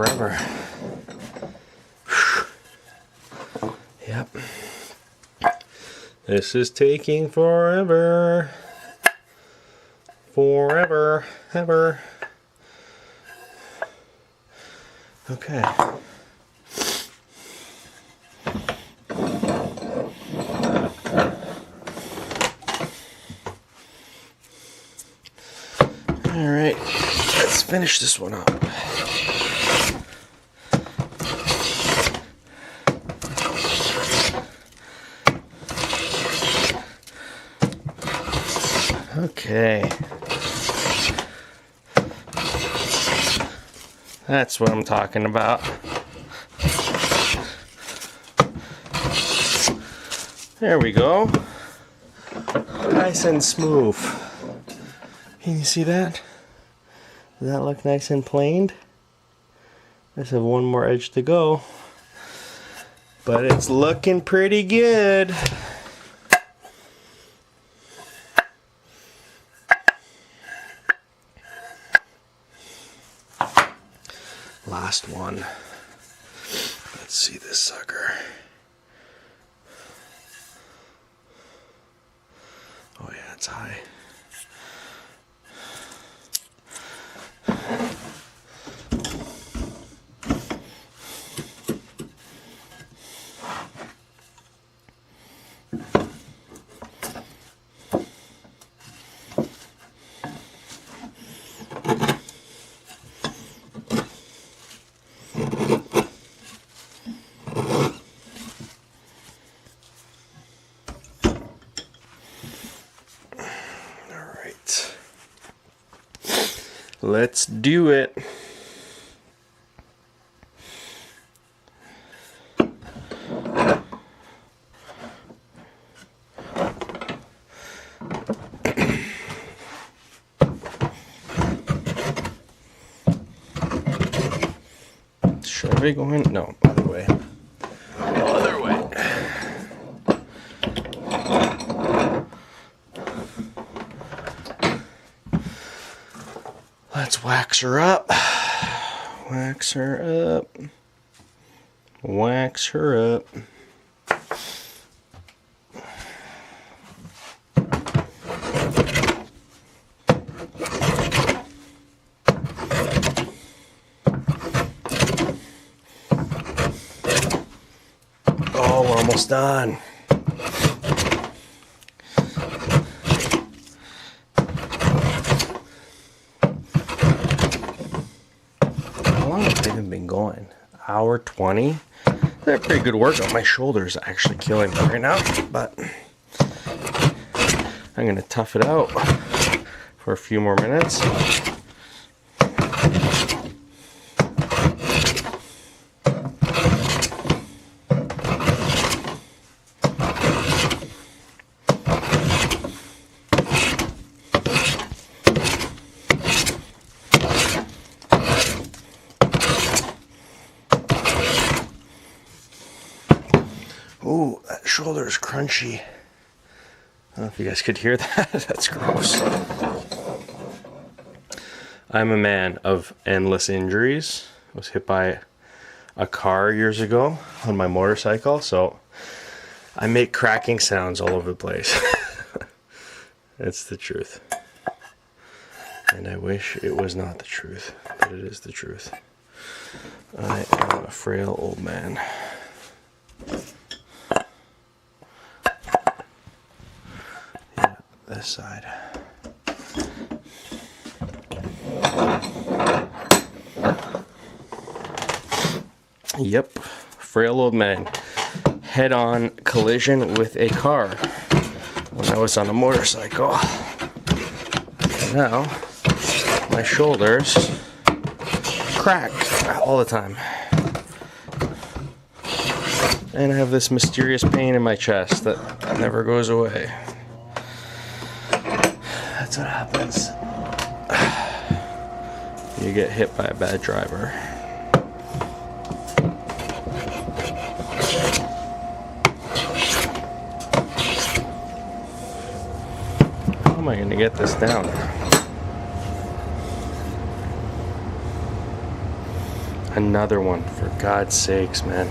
forever. Yep. This is taking forever. Forever, ever. Okay. All right, let's finish this one up. Okay. That's what I'm talking about. There we go. Nice and smooth. Can you see that? Does that look nice and planed? I just have one more edge to go. But it's looking pretty good. Last one. Let's see this sucker. Oh yeah, it's high. Let's do it. Should I be going? No, other way. Other way. Let's wax her up. Wax her up. Wax her up. Oh, we're almost done. How long have they even been going? Hour 20? They're pretty good workout. My shoulder's actually killing me right now, but I'm gonna tough it out for a few more minutes. Ooh, that shoulder is crunchy. I don't know if you guys could hear that. That's gross. I'm a man of endless injuries. I was hit by a car years ago on my motorcycle, so I make cracking sounds all over the place. It's the truth. And I wish it was not the truth, but it is the truth. I am a frail old man. This side. Yep, frail old man. Head-on collision with a car when I was on a motorcycle. Now, my shoulders crack all the time. And I have this mysterious pain in my chest that never goes away. That's what happens. You get hit by a bad driver. How am I going to get this down? Another one, for God's sakes, man.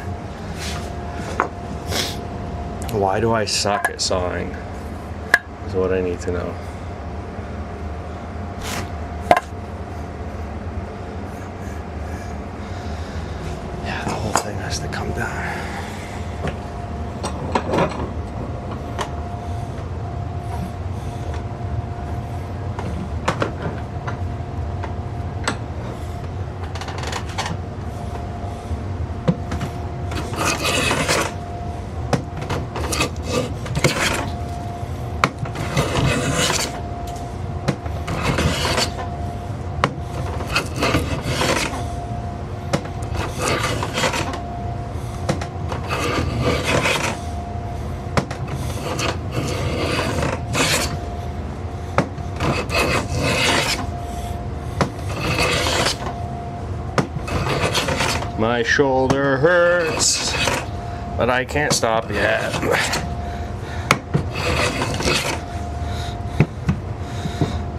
Why do I suck at sawing? Is what I need to know. Yeah, the whole thing has to come down. My shoulder hurts, but I can't stop yet.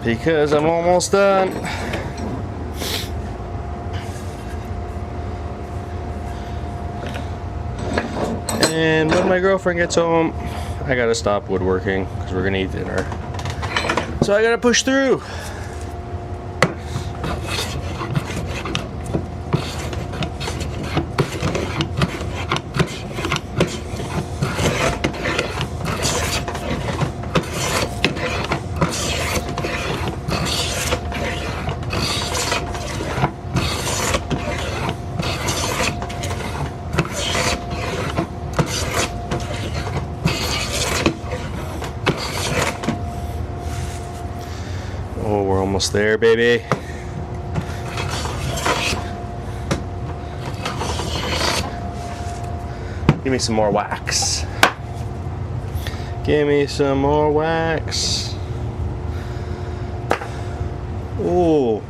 Because I'm almost done. And when my girlfriend gets home, I gotta stop woodworking because we're gonna eat dinner. So I gotta push through. Oh, we're almost there, baby. Give me some more wax. Give me some more wax. Ooh,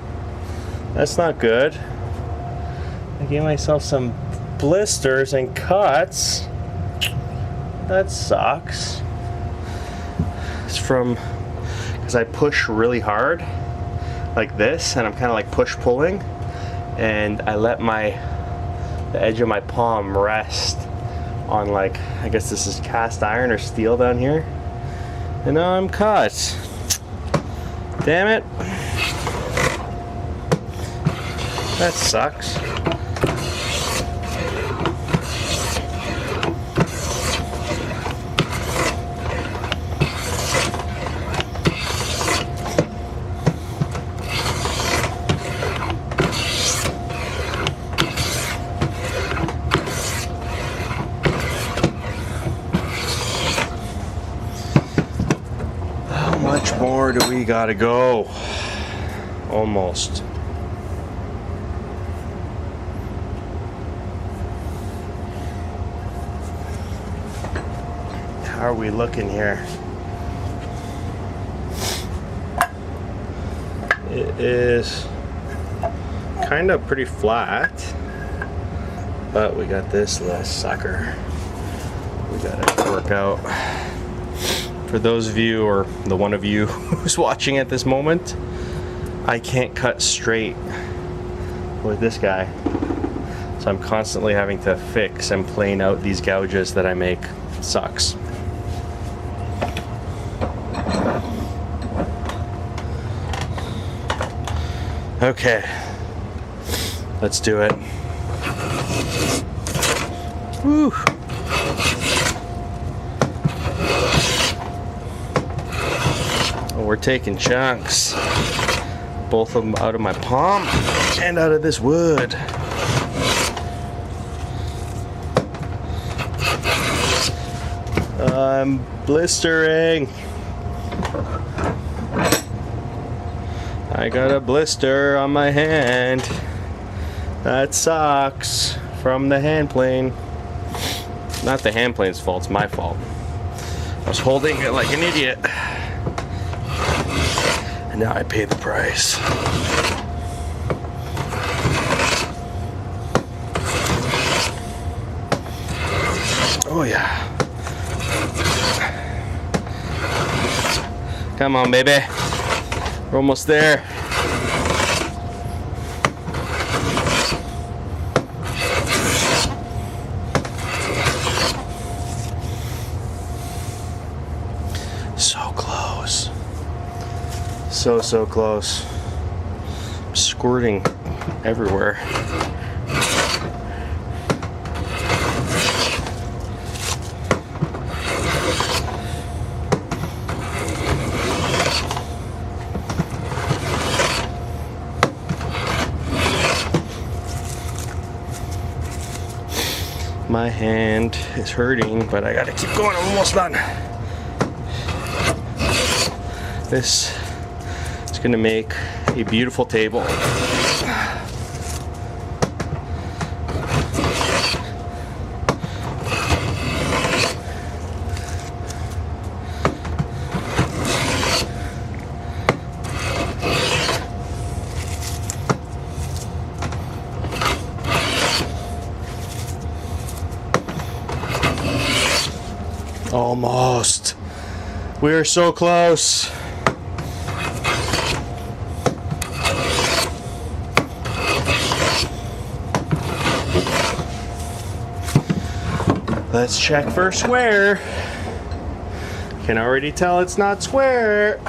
that's not good. I gave myself some blisters and cuts. That sucks. It's from because I push really hard like this, and I'm kind of like push pulling, and I let the edge of my palm rest on, like, I guess this is cast iron or steel down here, and now I'm cut. Damn it. That sucks. How much more do we gotta go? Almost. How are we looking here? It is kind of pretty flat, but we got this little sucker we gotta work out. For those of you, or the one of you who's watching at this moment, I can't cut straight with this guy, so I'm constantly having to fix and plane out these gouges that I make. It sucks. Okay, let's do it. Woo. Oh, we're taking chunks, both of them out of my palm and out of this wood. I'm blistering. I got a blister on my hand. That sucks. From the hand plane. Not the hand plane's fault, it's my fault. I was holding it like an idiot. And now I pay the price. Oh yeah. Come on, baby. We're almost there. So close. Squirting everywhere. My hand is hurting, but I gotta keep going. I'm almost done. This is gonna make a beautiful table. Almost. We are so close. Let's check for square. Can already tell it's not square.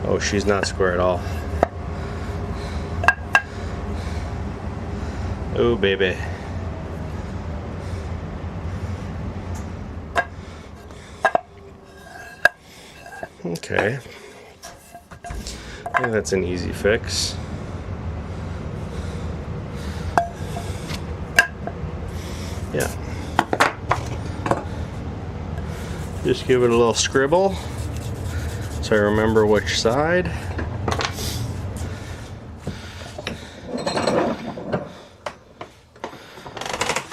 Oh, she's not square at all. Oh, baby. Okay. I think that's an easy fix. Yeah. Just give it a little scribble so I remember which side.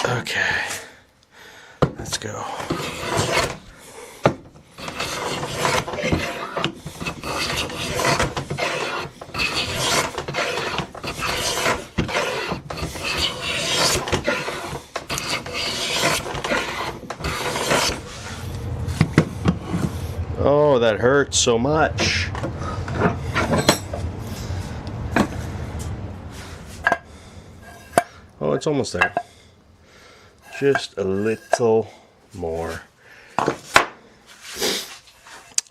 Okay. Let's go. Oh, that hurts so much. Oh, it's almost there. Just a little more.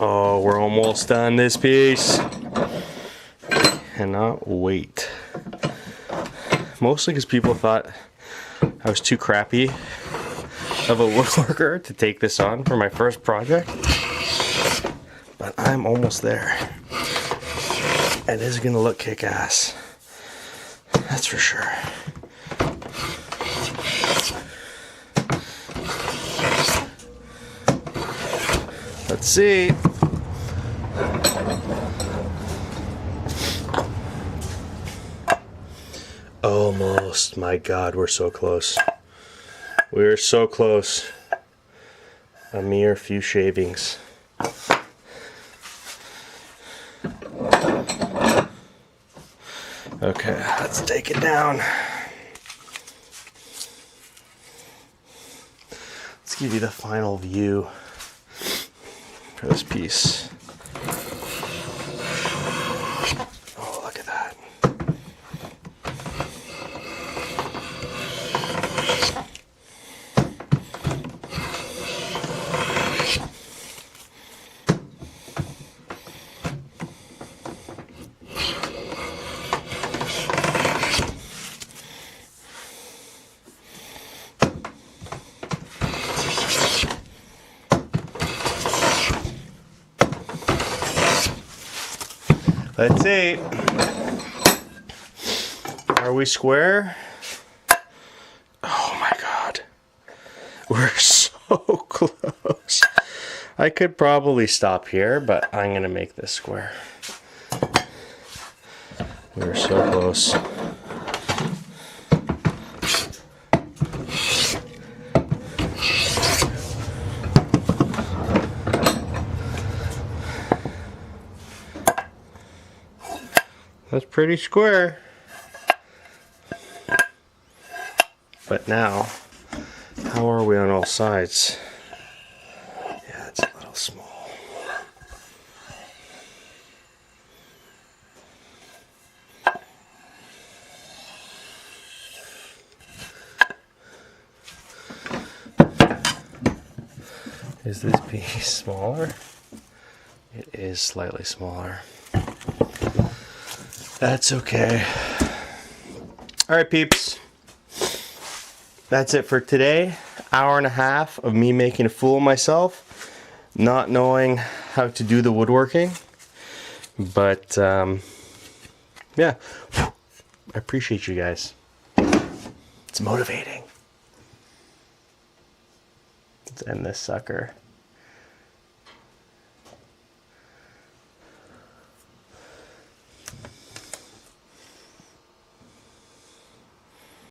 Oh, we're almost done this piece. Cannot wait. Mostly because people thought I was too crappy of a woodworker to take this on for my first project. But I'm almost there. It is gonna look kick-ass. That's for sure. Let's see. Almost. My God, we're so close. We're so close. A mere few shavings. Okay, let's take it down. Let's give you the final view for this piece. Oh, look at that. Let's see. Are we square? Oh my God. We're so close. I could probably stop here, but I'm gonna make this square. We're so close. That's pretty square. But now, how are we on all sides? Yeah, it's a little small. Is this piece smaller? It is slightly smaller. That's okay. All right, peeps. That's it for today. Hour and a half of me making a fool of myself, not knowing how to do the woodworking. But yeah, I appreciate you guys. It's motivating. Let's end this sucker.